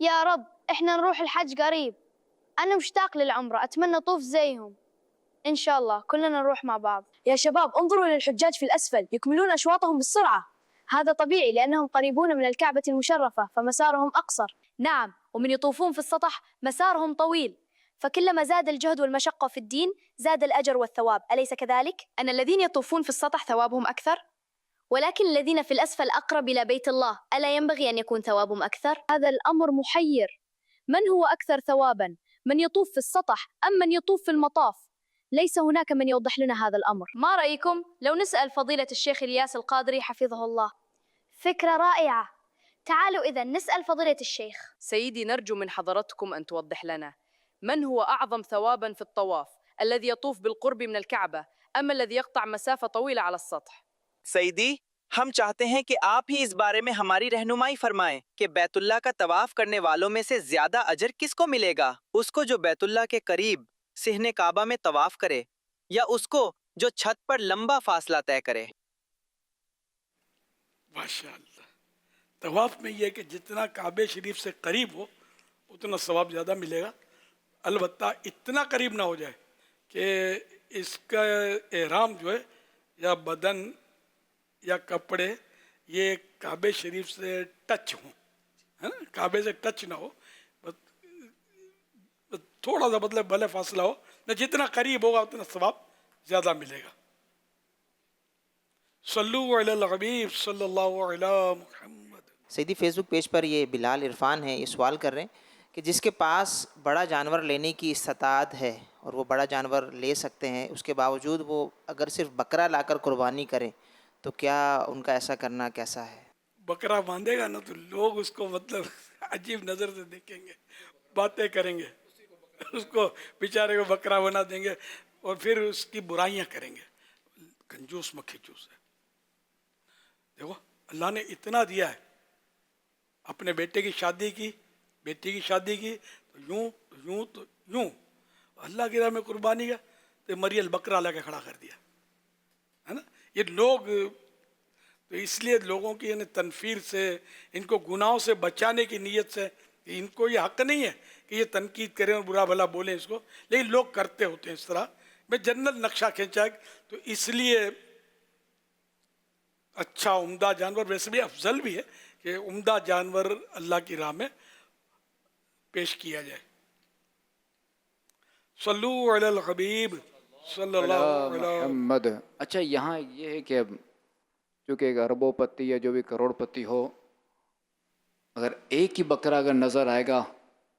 يا رب احنا نروح الحج قريب. انا مشتاق للعمرة، اتمنى اطوف زيهم. ان شاء الله كلنا نروح مع بعض. يا شباب انظروا للحجاج في الاسفل يكملون اشواطهم بالسرعة. هذا طبيعي لانهم قريبون من الكعبة المشرفة فمسارهم اقصر. نعم، ومن يطوفون في السطح مسارهم طويل، فكلما زاد الجهد والمشقة في الدين زاد الأجر والثواب، أليس كذلك؟ أن الذين يطوفون في السطح ثوابهم أكثر، ولكن الذين في الأسفل أقرب إلى بيت الله ألا ينبغي أن يكون ثوابهم أكثر؟ هذا الأمر محير. من هو أكثر ثوابا؟ من يطوف في السطح أم من يطوف في المطاف؟ ليس هناك من يوضح لنا هذا الأمر. ما رأيكم لو نسأل فضيلة الشيخ إلياس القادري حفظه الله؟ فكرة رائعة. تعالوا إذا نسأل فضيلة الشيخ. سيدي، نرجو من حضرتكم أن توضح لنا من هو أعظم ثوابا في الطواف، الذي يطوف بالقرب من الكعبة أم الذي يقطع مسافة طويلة على السطح؟ سیدی، ہم چاہتے ہیں کہ آپ ہی اس بارے میں ہماری رہنمائی فرمائیں کہ بیت اللہ کا طواف کرنے والوں میں سے زیادہ اجر کس کو ملے گا، اس کو جو بیت اللہ کے قریب صحن کعبہ میں طواف کرے یا اس کو جو چھت پر لمبا فاصلہ طے کرے؟ ماشاءاللہ، طواف میں یہ کہ جتنا کعبہ شریف سے قریب ہو اتنا ثواب زیادہ ملے گا، البتہ اتنا قریب نہ ہو جائے کہ اس کا احرام جو ہے یا بدن یا کپڑے یہ کعبہ شریف سے ٹچ ہوں، ہے نا، کعبے سے ٹچ نہ ہو، تھوڑا سا مطلب بھلے فاصلہ ہو، نہ جتنا قریب ہوگا اتنا ثواب زیادہ ملے گا۔ صلو علی الحبیب صلی اللہ علیہ محمد۔ سیدی فیس بک پیج پر یہ بلال عرفان ہیں، یہ سوال کر رہے ہیں کہ جس کے پاس بڑا جانور لینے کی استطاعت ہے اور وہ بڑا جانور لے سکتے ہیں، اس کے باوجود وہ اگر صرف بکرا لا کر قربانی کریں تو کیا ان کا ایسا کرنا کیسا ہے؟ بکرا باندھے گا نا تو لوگ اس کو مطلب عجیب نظر سے دیکھیں گے، باتیں کریں گے، اس کو بیچارے کو بکرا بنا دیں گے اور پھر اس کی برائیاں کریں گے۔ کنجوس مکھی چوس ہے۔ دیکھو اللہ نے اتنا دیا ہے، اپنے بیٹے کی شادی کی، بیٹی کی شادی کی تو یوں تو یوں تو یوں، اللہ کی راہ میں قربانی کا تو مریل بکرا لا کے کھڑا کر دیا، ہے نا۔ یہ لوگ تو اس لیے لوگوں کی یعنی تنفیر سے، ان کو گناہوں سے بچانے کی نیت سے، ان کو یہ حق نہیں ہے کہ یہ تنقید کریں اور برا بھلا بولیں اس کو، لیکن لوگ کرتے ہوتے ہیں اس طرح۔ میں جنرل نقشہ کھینچا ہے تو اس لیے اچھا عمدہ جانور، ویسے بھی افضل بھی ہے کہ عمدہ جانور اللہ کی راہ میں پیش کیا جائے۔ صلو علی الحبیب صلی اللہ علیہ محمد۔ اچھا، یہاں یہ ہے کہ چونکہ ایک اربوں پتی یا جو بھی کروڑ پتی ہو، اگر ایک ہی بکرا اگر نظر آئے گا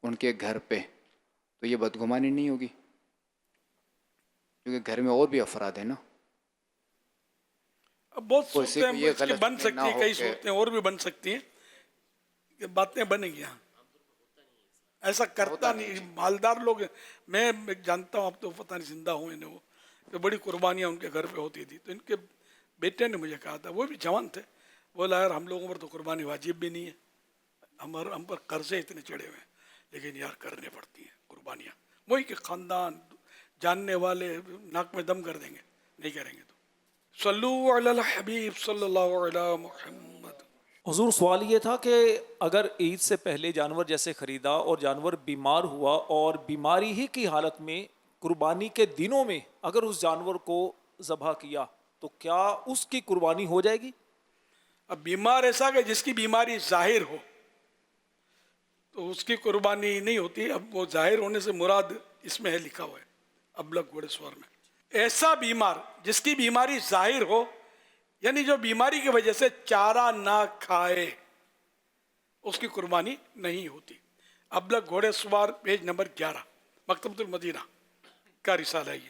ان کے گھر پہ تو یہ بدگمانی نہیں ہوگی؟ کیونکہ گھر میں اور بھی افراد ہیں نا۔ اب بہت صورتیں اس کی بن سکتی ہیں، کئی صورتیں اور بھی بن سکتی ہیں کہ باتیں بنیں گی۔ ہاں، ایسا کرتا نہیں مالدار لوگ، میں جانتا ہوں، اب تو پتہ نہیں زندہ ہوئے نے وہ، کہ بڑی قربانیاں ان کے گھر پہ ہوتی تھی، تو ان کے بیٹے نے مجھے کہا تھا، وہ بھی جوان تھے، بولا یار ہم لوگوں پر تو قربانی واجب بھی نہیں ہے، ہم پر قرضے اتنے چڑھے ہوئے ہیں، لیکن یار کرنے پڑتی ہیں قربانیاں۔ وہی کہ خاندان جاننے والے ناک میں دم کر دیں گے، نہیں کریں گے تو۔ صلو علی الحبیب صلی اللہ علیہ محمد۔ حضور، سوال یہ تھا کہ اگر عید سے پہلے جانور جیسے خریدا اور جانور بیمار ہوا اور بیماری ہی کی حالت میں قربانی کے دنوں میں اگر اس جانور کو ذبح کیا تو کیا اس کی قربانی ہو جائے گی؟ اب بیمار ایسا کہ جس کی بیماری ظاہر ہو تو اس کی قربانی نہیں ہوتی۔ اب وہ ظاہر ہونے سے مراد اس میں ہے، لکھا ہوا ہے ابلغ گھوڑے سوار میں، ایسا بیمار جس کی بیماری ظاہر ہو، یعنی جو بیماری کی وجہ سے چارہ نہ کھائے، اس کی قربانی نہیں ہوتی۔ ابلغ گھوڑے سوار پیج نمبر 11، مکتبۃ المدینہ کا رسالہ ہے یہ۔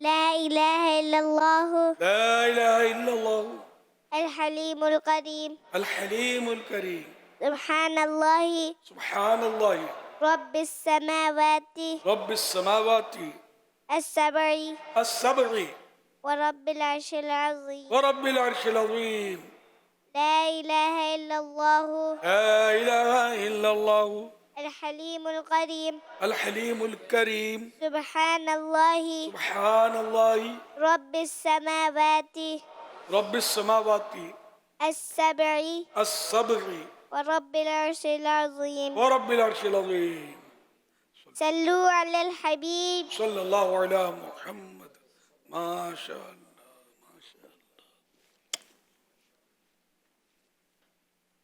لا إله إلا الله لا إله إلا الله الحليم القديم الحليم الكريم سبحان الله سبحان الله رب السماوات رب السماوات السبع السبع ورب العرش العظيم ورب العرش العظيم. لا إله إلا الله لا إله إلا الله الحليم القديم الحليم الكريم سبحان الله سبحان الله رب السماوات رب السماوات السبع السبع ورب العرش العظيم. ورب العرش العظيم. صلوا على الحبيب صلى الله على محمد. ما شاء الله.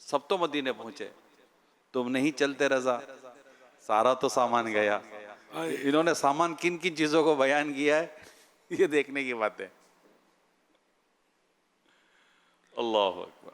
سب تو مدینے پہنچے، تم نہیں چلتے رضا، سارا تو سامان گیا. انہوں نے سامان کن کن چیزوں کو بیان کیا ہے یہ دیکھنے کی بات ہے. اللہ اکبر.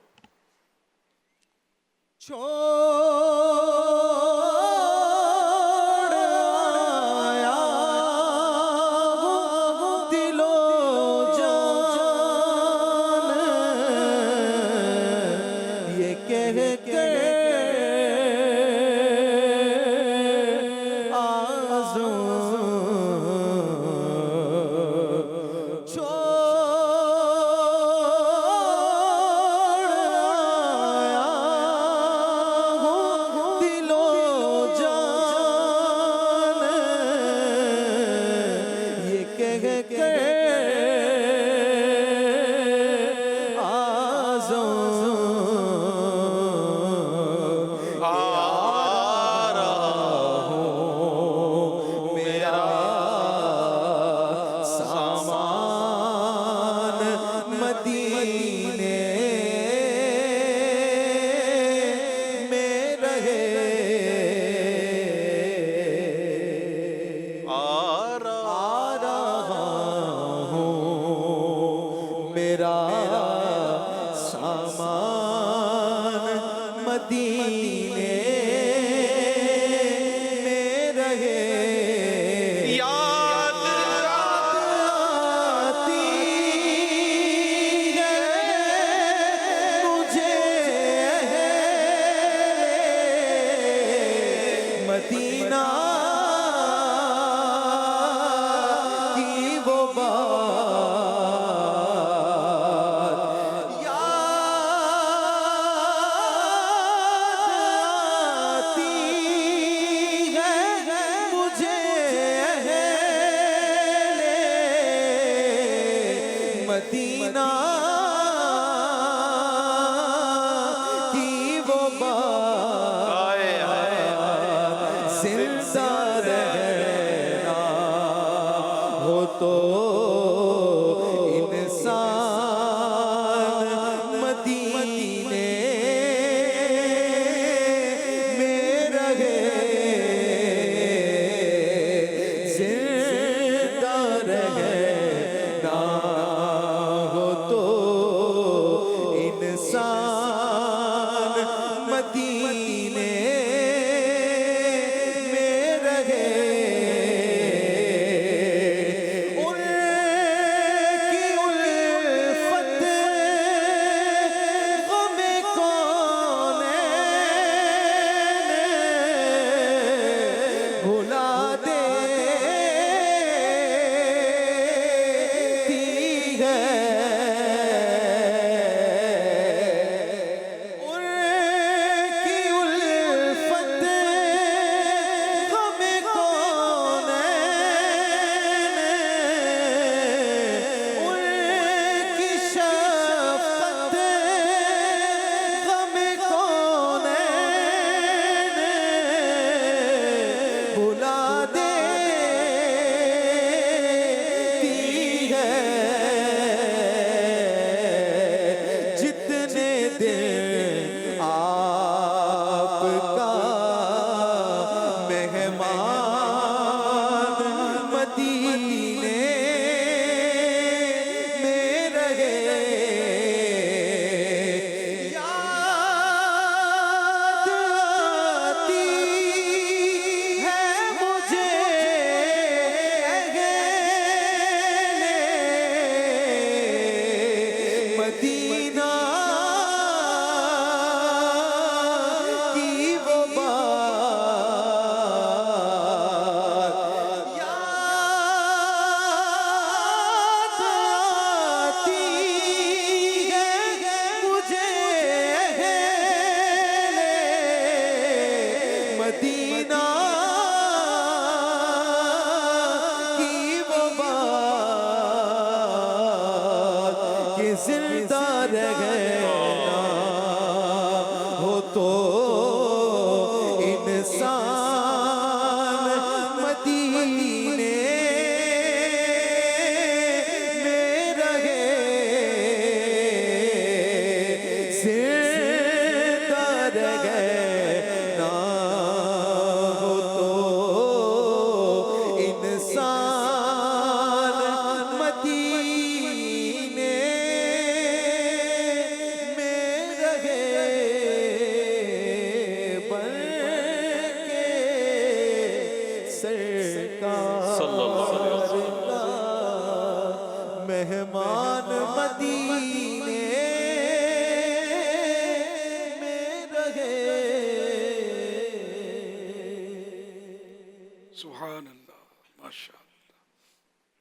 ماشاء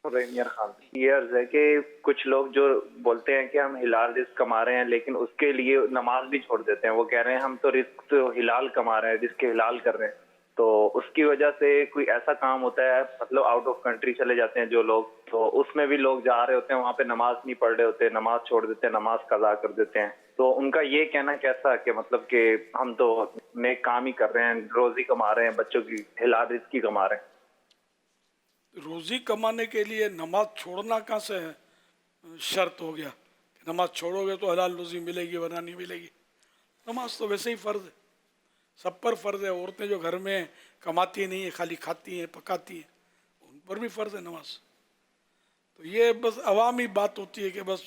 رینیر خان، یہ عرض ہے کہ کچھ لوگ جو بولتے ہیں کہ ہم حلال رزق کما رہے ہیں لیکن اس کے لیے نماز بھی چھوڑ دیتے ہیں. وہ کہہ رہے ہیں ہم تو رزق تو حلال کما رہے ہیں، رزق حلال کر رہے ہیں. تو اس کی وجہ سے کوئی ایسا کام ہوتا ہے، مطلب آؤٹ آف کنٹری چلے جاتے ہیں جو لوگ، تو اس میں بھی لوگ جا رہے ہوتے ہیں، وہاں پہ نماز نہیں پڑھ رہے ہوتے، نماز چھوڑ دیتے ہیں، نماز قضا کر دیتے ہیں. تو ان کا یہ کہنا کیسا کہ مطلب کہ ہم تو نیک کام ہی کر رہے ہیں، روزی کما رہے ہیں، بچوں کی حلال رزق ہی کما رہے ہیں. روزی کمانے کے لیے نماز چھوڑنا کہاں سے شرط ہو گیا؟ نماز چھوڑو گے تو حلال روزی ملے گی ورنہ نہیں ملے گی. نماز تو ویسے ہی فرض ہے، سب پر فرض ہے. عورتیں جو گھر میں کماتی نہیں ہیں، خالی کھاتی ہیں پکاتی ہیں، ان پر بھی فرض ہے نماز. تو یہ بس عوامی بات ہوتی ہے کہ بس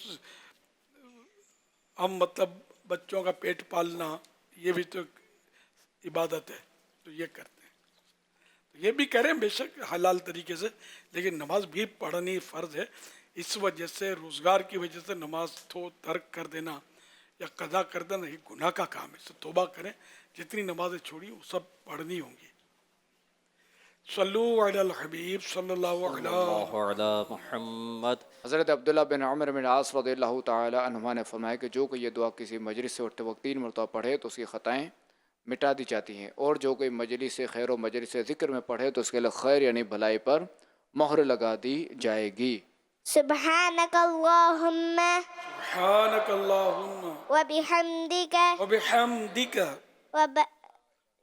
ہم مطلب بچوں کا پیٹ پالنا یہ بھی تو عبادت ہے تو یہ کرتے ہیں. یہ بھی کریں بے شک حلال طریقے سے، لیکن نماز بھی پڑھنی فرض ہے. اس وجہ سے روزگار کی وجہ سے نماز تو ترک کر دینا یا قضا کر دینا یہ گناہ کا کام ہے. اس سے توبہ کریں، جتنی نمازیں چھوڑی وہ سب پڑھنی ہوں گی. صلو علی الحبیب صلی اللہ علی محمد. حضرت عبداللہ بن عمر بن عاص رضی اللہ تعالی عنہما نے فرمایا کہ جو کوئی یہ دعا کسی مجلس سے اٹھتے وقت 3 مرتبہ پڑھے تو اس کی خطائیں مٹا دی جاتی ہیں، اور جو کوئی مجلس سے خیر و مجلس سے ذکر میں پڑھے تو اس کے لیے خیر یعنی بھلائی پر مہر لگا دی جائے گی. سبحانک اللہم سبحانک اللہم وبحمدک وبحمدک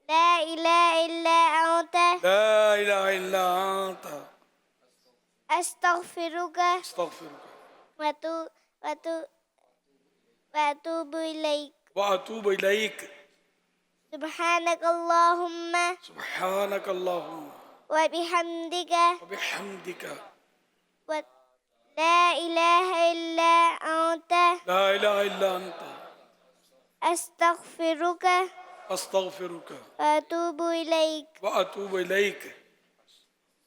لا الہ الا انت لا الہ الا انت استغفرک استغفرک واتوب الیک واتوب الیک. سبحانک اللہم سبحانک اللہم وبحمدک وبحمدک لا الہ الا انت لا الہ الا انت استغفرک استغفرک واتوب الیک. واتوب الیک.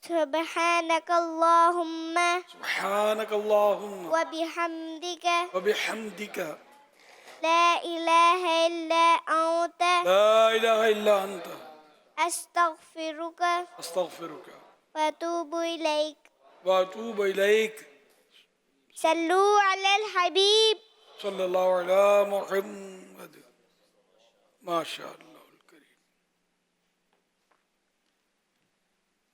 سبحانک اللہم سبحانک اللہم وبحمدک وبحمدک لا الہ الا انت لا الہ الا انت استغفرک استغفرک واتوب الیک. واتوب الیک. صلو علی الحبیب صلی اللہ علی محمد. ماشاء اللہ الکریم.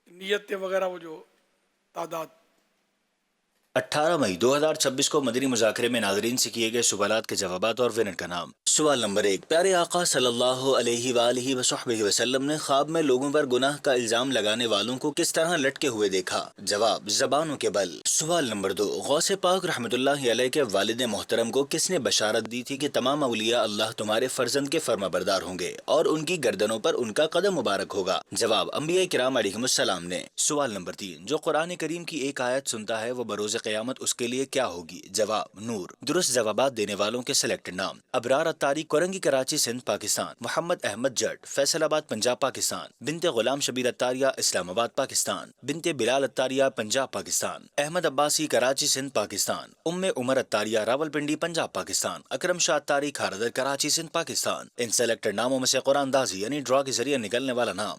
نیتیں وغیرہ وہ جو تعداد 18 مئی 2026 کو مدنی مذاکرے میں ناظرین سے کیے گئے سوالات کے جوابات اور ونر کا نام. سوال نمبر 1. پیارے آقا صلی اللہ علیہ وآلہ وصحبہ وسلم نے خواب میں لوگوں پر گناہ کا الزام لگانے والوں کو کس طرح لٹکے ہوئے دیکھا؟ جواب: زبانوں کے بل. سوال نمبر 2. غوث پاک رحمۃ اللہ علیہ کے والد محترم کو کس نے بشارت دی تھی کہ تمام اولیاء اللہ تمہارے فرزند کے فرما بردار ہوں گے اور ان کی گردنوں پر ان کا قدم مبارک ہوگا؟ جواب: انبیاء کرام علیہم السلام نے. سوال نمبر 3. جو قرآن کریم کی ایک آیت سنتا ہے وہ بروز قیامت اس کے لیے کیا ہوگی؟ جواب: نور. درست جوابات دینے والوں کے سلیکٹڈ نام: ابرار اتاری، کورنگی، کراچی، سندھ، پاکستان. محمد احمد جٹ، فیصل آباد، پنجاب، پاکستان. بنت غلام شبیر اتاریہ، اسلام آباد، پاکستان. بنت بلال اتاریہ، پنجاب، پاکستان. احمد عباسی، کراچی، سندھ، پاکستان. عمر اتاریہ، راولپنڈی، پنجاب، پاکستان. اکرم شاہ اتاری، کھارادر، کراچی، سندھ، پاکستان. ان سلیکٹڈ ناموں میں سے قرآن دازی یعنی ڈرا کے ذریعے نکلنے والا نام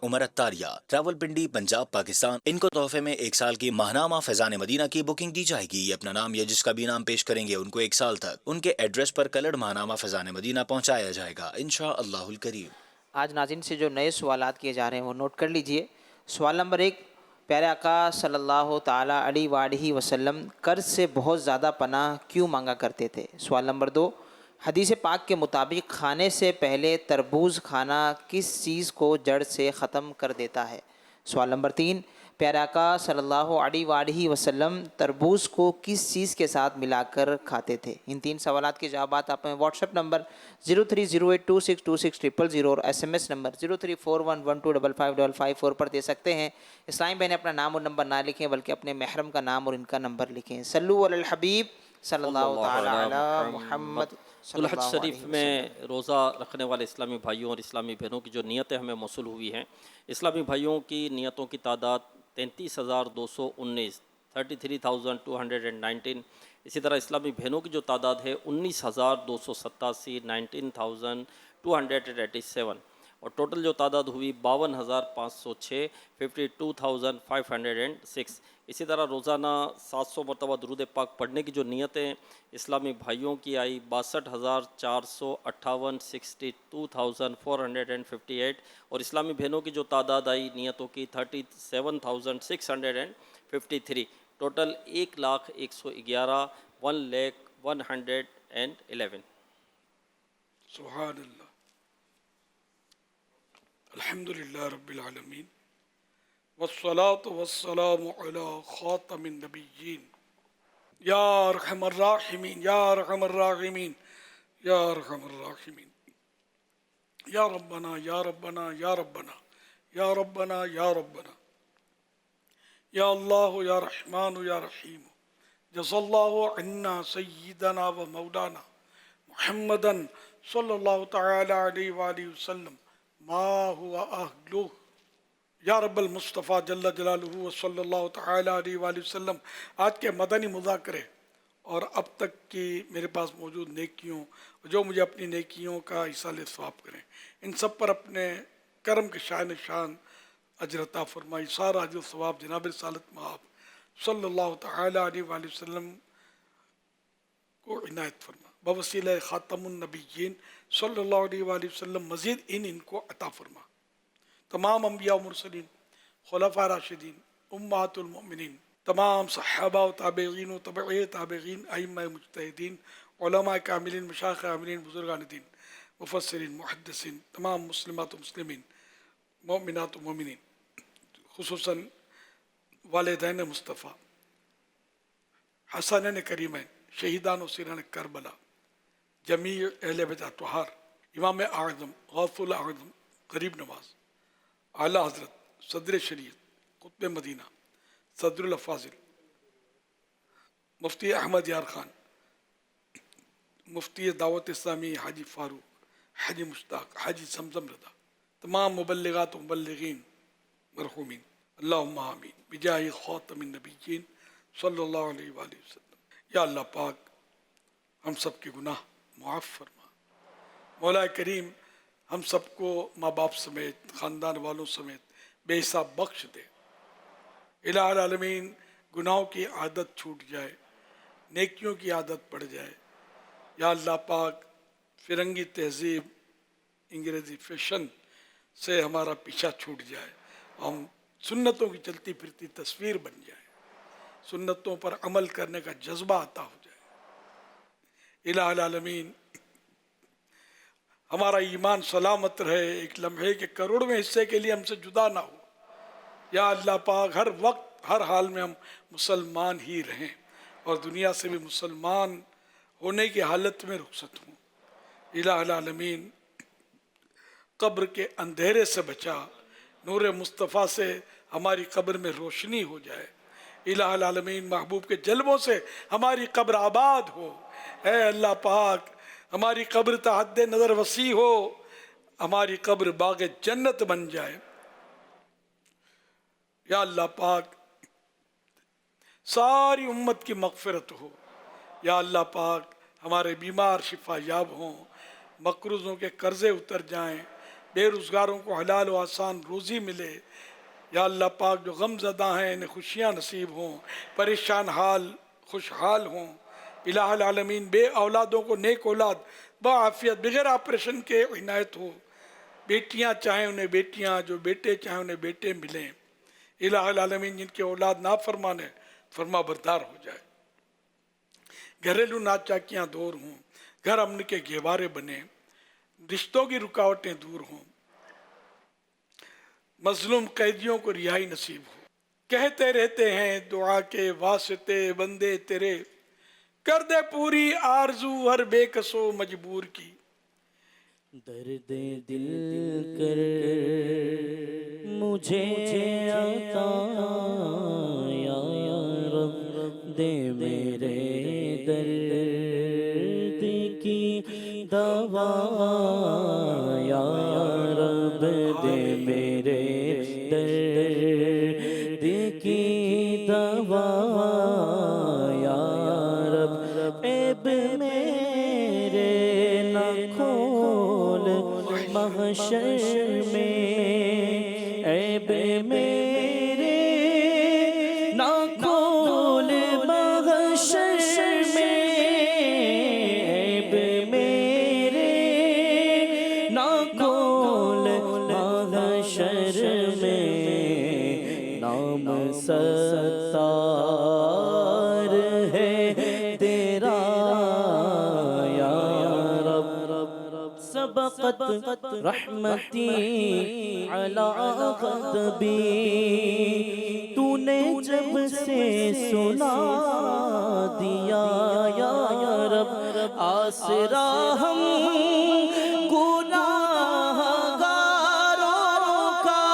عمر اتاریہ، راولپنڈی، پنجاب، پاکستان. ان کو تحفے میں 1 سال کی ماہنامہ فیضان مدینہ کی بکنگ دی جائے گی. یہ اپنا نام یا جس کا بھی نام پیش کریں گے ان کو 1 سال تک ان کے ایڈریس پر کلرڈ ماہنامہ فیضان مدینہ پہنچایا جائے گا انشاءاللہ الکریم. آج ناظرین سے جو نئے سوالات کیے جا رہے ہیں وہ نوٹ کر لیجئے. سوال نمبر 1. پیارے آقا صلی اللہ تعالیٰ علیہ وآلہ وسلم قرض سے بہت زیادہ پناہ کیوں مانگا کرتے تھے؟ سوال نمبر 2. حدیث پاک کے مطابق کھانے سے پہلے تربوز کھانا کس چیز کو جڑ سے ختم کر دیتا ہے؟ سوال نمبر 3. پیارے آقا صلی اللہ علیہ وآلہ وسلم تربوز کو کس چیز کے ساتھ ملا کر کھاتے تھے؟ ان 3 سوالات کے جوابات آپ ہمیں واٹس ایپ نمبر 0308262600 اور SMS نمبر 0341125555 پر دے سکتے ہیں. اسلامی بہنیں اپنا نام اور نمبر نہ لکھیں بلکہ اپنے محرم کا نام اور ان کا نمبر لکھیں. صلو علی الحبیب صلی اللہ تعالی علی محمد. ذوالحج شریف میں روزہ رکھنے والے اسلامی بھائیوں اور اسلامی بہنوں کی جو نیتیں ہمیں موصول ہوئی ہیں، اسلامی بھائیوں کی نیتوں کی تعداد 33,219 33,219. اسی طرح اسلامی بہنوں کی جو تعداد ہے 19,287 19,287. اور ٹوٹل جو تعداد ہوئی 52,506 52,506. اسی طرح روزانہ 700 مرتبہ درود پاک پڑھنے کی جو نیتیں اسلامی بھائیوں کی آئی 62,458 62,458. اور اسلامی بہنوں کی جو تعداد آئی نیتوں کی 37,653. ٹوٹل 1,111 1,111. سبحان اللہ. الحمدللہ رب العالمین والصلاة والسلام علی خاتم النبیین. یا ارحم الراحمین یا ارحم الراحمین یا ارحم الراحمین. یا ربنا یا ربنا یا ربنا یا ربنا یا ربنا یا اللہ یا رحمان یا رحیم. جزا اللہ عنا سیدنا و مولانا محمدً صلی اللہ تعالی علیہ وآلہ وسلم ما ہوا اہلہ. یا رب المصطفیٰ جل جلالہ و صلی اللہ تعالی علیہ وآلہ وسلم. آج کے مدنی مذاکرے اور اب تک کی میرے پاس موجود نیکیوں جو مجھے اپنی نیکیوں کا ایصال ثواب کریں، ان سب پر اپنے کرم کے شان اجر عطا فرمائی. سارا اجر و ثواب جناب رسالت مآب صلی اللہ تعالی علیہ وآلہ وسلم کو عنایت فرما. بوسیلہ خاتم النبیین صلی اللہ علیہ وآلہ وسلم مزید ان کو عطا فرما. تمام انبیاء و مرسلین، خلفاء راشدین، امہات المؤمنین، تمام صحابہ و تابعین و تبعی تابعین، ائمہ مجتہدین، علماء کاملین، مشایخ عاملین، بزرگان دین، مفسرین، محدثین، تمام مسلمات و مسلمین، مومنات و مومنین، خصوصاً والدین مصطفیٰ، حسنین کریمین، شہیدان و سیران کربلا، جمیع اہل بیت اطہار، امام اعظم، غوث الاعظم، غریب نواز، اعلیٰ حضرت صدر شریعت، قطب مدینہ، صدر الافاضل، مفتی احمد یار خان، مفتی دعوت اسلامی حاجی فاروق، حاجی مشتاق، حاجی زمزم رضا، تمام مبلغات و مبلغین مرحومین. اللہم آمین بجاہ خاتم النبیین صلی اللہ علیہ وآلہ وسلم. یا اللہ پاک ہم سب کے گناہ معاف فرما. مولا کریم ہم سب کو ماں باپ سمیت، خاندان والوں سمیت بے حساب بخش دے. الہ العالمین گناہوں کی عادت چھوٹ جائے، نیکیوں کی عادت پڑ جائے. یا اللہ پاک فرنگی تہذیب، انگریزی فیشن سے ہمارا پیچھا چھوٹ جائے، ہم سنتوں کی چلتی پھرتی تصویر بن جائے، سنتوں پر عمل کرنے کا جذبہ عطا ہو جائے. الہ العالمین ہمارا ایمان سلامت رہے، ایک لمحے کے کروڑویں حصے کے لیے ہم سے جدا نہ ہو. یا اللہ پاک ہر وقت ہر حال میں ہم مسلمان ہی رہیں اور دنیا سے بھی مسلمان ہونے کی حالت میں رخصت ہوں. الہ العالمین قبر کے اندھیرے سے بچا، نور مصطفیٰ سے ہماری قبر میں روشنی ہو جائے. الہ العالمین محبوب کے جلووں سے ہماری قبر آباد ہو. اے اللہ پاک ہماری قبر تا حد نظر وسیع ہو، ہماری قبر باغ جنت بن جائے. یا اللہ پاک ساری امت کی مغفرت ہو. یا اللہ پاک ہمارے بیمار شفا یاب ہوں، مقروضوں کے قرضے اتر جائیں، بے روزگاروں کو حلال و آسان روزی ملے. یا اللہ پاک جو غم زدہ ہیں انہیں خوشیاں نصیب ہوں، پریشان حال خوشحال ہوں. الہ العالمین بے اولادوں کو نیک اولاد بعافیت بغیر آپریشن کے عنایت ہو. بیٹیاں چاہیں انہیں بیٹیاں، جو بیٹے چاہیں انہیں بیٹے ملیں. الہ العالمین جن کے اولاد نافرمان ہے فرما بردار ہو جائے. گھریلو ناچاکیاں دور ہوں، گھر امن کے گہوارے بنے، رشتوں کی رکاوٹیں دور ہوں، مظلوم قیدیوں کو رہائی نصیب ہو. کہتے رہتے ہیں دعا کے واسطے بندے تیرے، کر دے پوری آرزو ہر بے کسو مجبور کی. درد دل کر مجھے عطا یا رب دے میرے درد کی دوا یا رب دے میرے درد کی دوا یا رب عیب میرے نہ کھول محشر سبقت رحمتی علی غضبی، تو نے جب سے سنا دیا یا رب آسرا ہم گناہگاروں کا،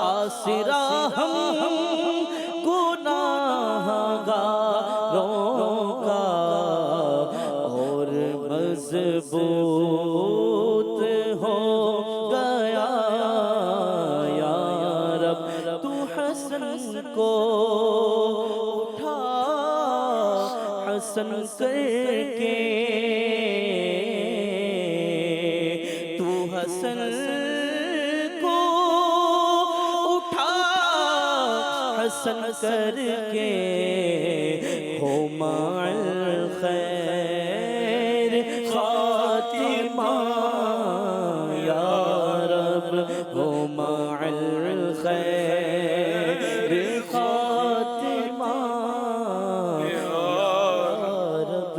آسرا ہم گناہگاروں کا، اور مضبوط ہو گیا یا رب تو حسن کو اٹھا حسن کر کے، تو حسن کو اٹھا حسن کر کے، ہو مع الخیر خاتمہ یا رب، ہو مع الخیر خاتمہ یا رب۔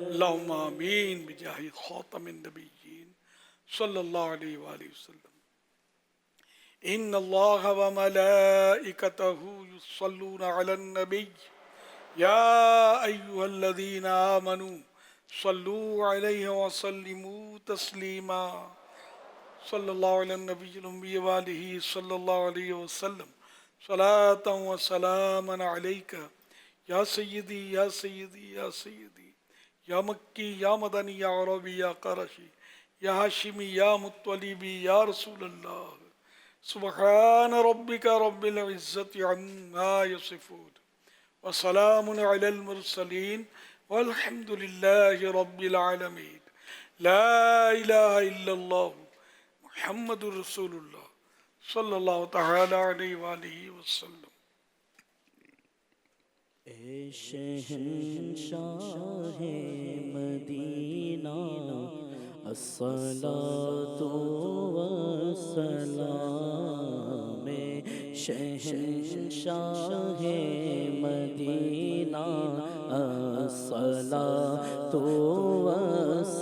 اللہم آمین بجاہ خاتم النبیین صلی اللہ علیہ وآلہ وسلم۔ ان اللہ وملائکتہ یصلون علی النبی یا ایہا الذین آمنوا صلوا علیہ وسلموا تسلیما، صلی اللہ علی النبی الأمی وآلہ صلی اللہ علیہ وسلم، صلاة و سلاما علیکہ یا سیدی یا سیدی یا سیدی، یا مکی یا مدنی یا عربی یا قرشی یا ہاشمی یا مطلبی یا رسول اللہ، سبحان ربک رب العزت عما یصفون وسلام علی المرسلین والحمد للہ رب العالمین، لا الہ الا اللہ محمد رسول اللہ صلی اللہ تعالی علیہ وآلہ وسلم۔ اے شہنشاہ مدینہ الصلاۃ والسلام، شہنشاہ مدینہ الصلاۃ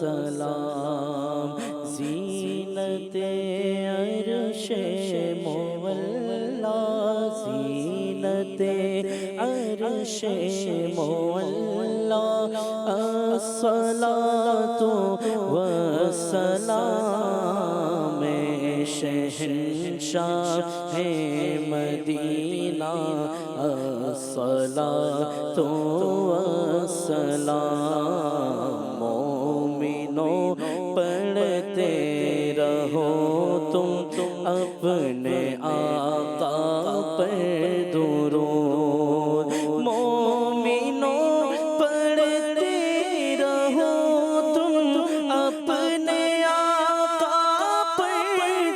والسلام، زینت عرش مولا، زینت عرش مولا، الصلاۃ والسلام، شہنشاہ مدینہ الصلاۃ والسلام، مومنوں پڑھتے رہو تم اپنے آقا پر درود، مومنوں پڑھتے رہو تم اپنے آقا پر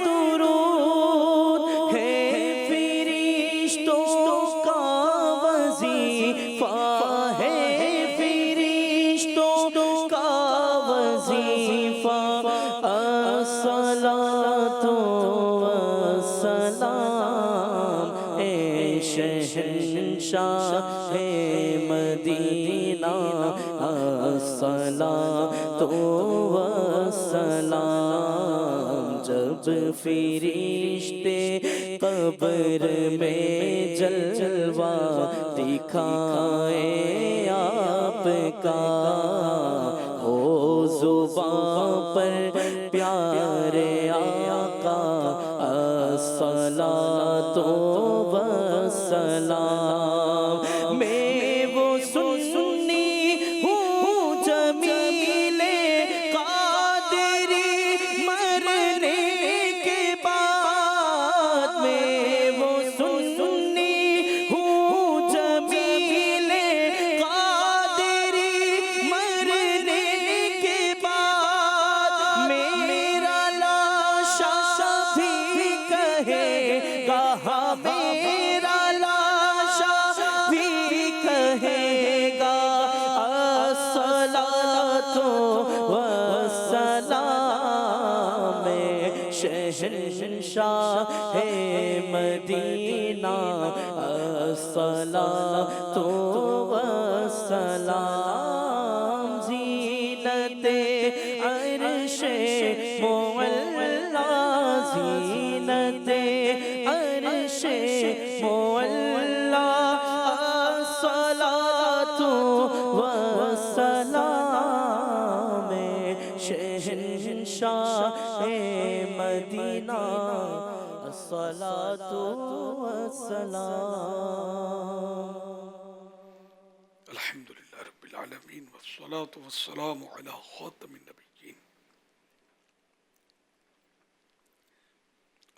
درود، ہے فرشتوں کا وظیفہ، ہے فرشتوں کا وظیفہ، الصلاۃ والسلام، اے شہنشاہ مدینہ الصلاۃ والسلام، جب فرشتے قبر میں جلوہ دکھائیں آپ کا، ہو زباں پر پیارے آقا الصلاۃ والسلام، میں وہ سنی ہوں جمیل قادری مرنے کے بعد، میں وہ سنی ہوں جمیل قادری مرنے کے بعد، میرا لاشا بھی کہے گا، میرا لاشا بھی کہے گا، الصلاۃ والسلام، شہنشاہ مدینہ الصلاۃ والسلام، زینت عرش مولا زینت عرش مولا الصلاة والسلام شہنشاہ مدینہ الصلاة والسلام. الحمد لله رب العالمين والصلاة والسلام على خاتم النبيين.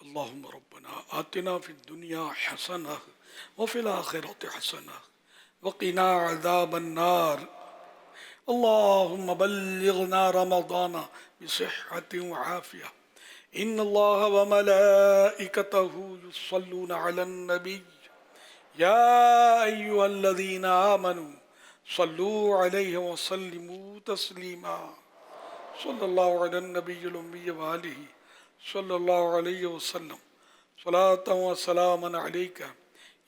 اللهم ربنا آتنا في الدنيا حسنة وفي الآخرة حسنة وقنا عذاب النار. اللهم بلغنا رمضان بصحة وعافية. إن الله وملائكته يصلون على النبي يا أيها الذين آمنوا صلوا عليه وسلموا تسليما. صلى الله على النبي الأمي وآله صلى الله عليه وسلم صلاة وسلاما عليك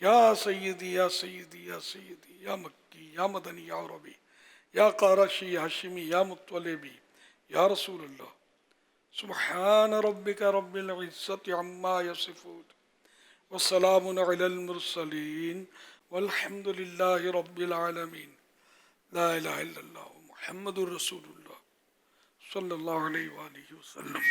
يا سيدي يا سيدي يا سيدي يا مكي يا مدني يا عربي يا قرشي يا هاشمي يا مطلبي يا رسول الله. سبحان ربك رب العزة عما يصفون والسلام على المرسلين والحمد لله رب العالمين. لا إله إلا الله محمد رسول الله صلى الله عليه وآله وسلم.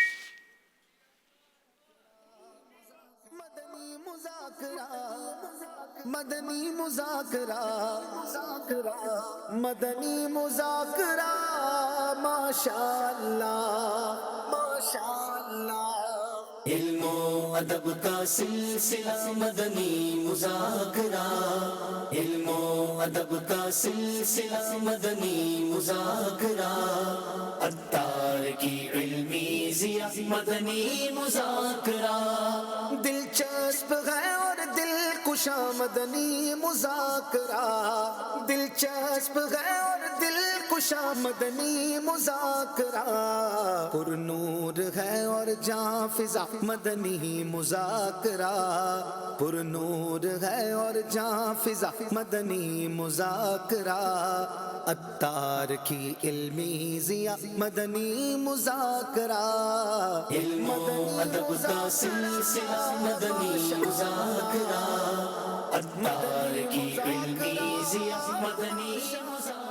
مدنی مذاکرہ مدنی مذاکرہ ماشاءاللہ ماشاءاللہ. علم و ادب کا سلسلہ مدنی مذاکرہ علم و ادب کا سلسلہ مدنی مذاکرہ. عطار کی علمی ضیاء مدنی مذاکرہ. دلچسپ ہے اور دل کشا مدنی مذاکرہ. دلچسپ ہے اور دل کشا مدنی مذاکرہ. پر نور ہے اور جاں فضا مدنی مذاکرہ. پر نور ہے اور جاں فضا مدنی مذاکرہ. عطار کی علمی ضیاء مدنی مذاکرہ. علم و ادب کا سلسلہ مدنی مذاکرہ. عطار کی علمی ضیاء مدنی مذاکرہ.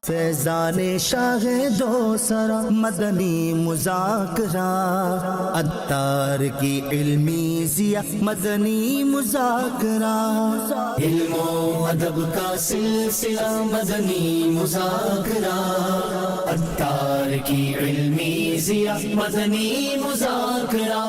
فیضان شاہ دو سرا مدنی مذاکرہ. عطار کی علمی ضیاء مدنی مذاکرہ. علم و ادب کا سلسلہ مدنی مذاکرہ. عطار کی علمی ضیاء مدنی مذاکرہ.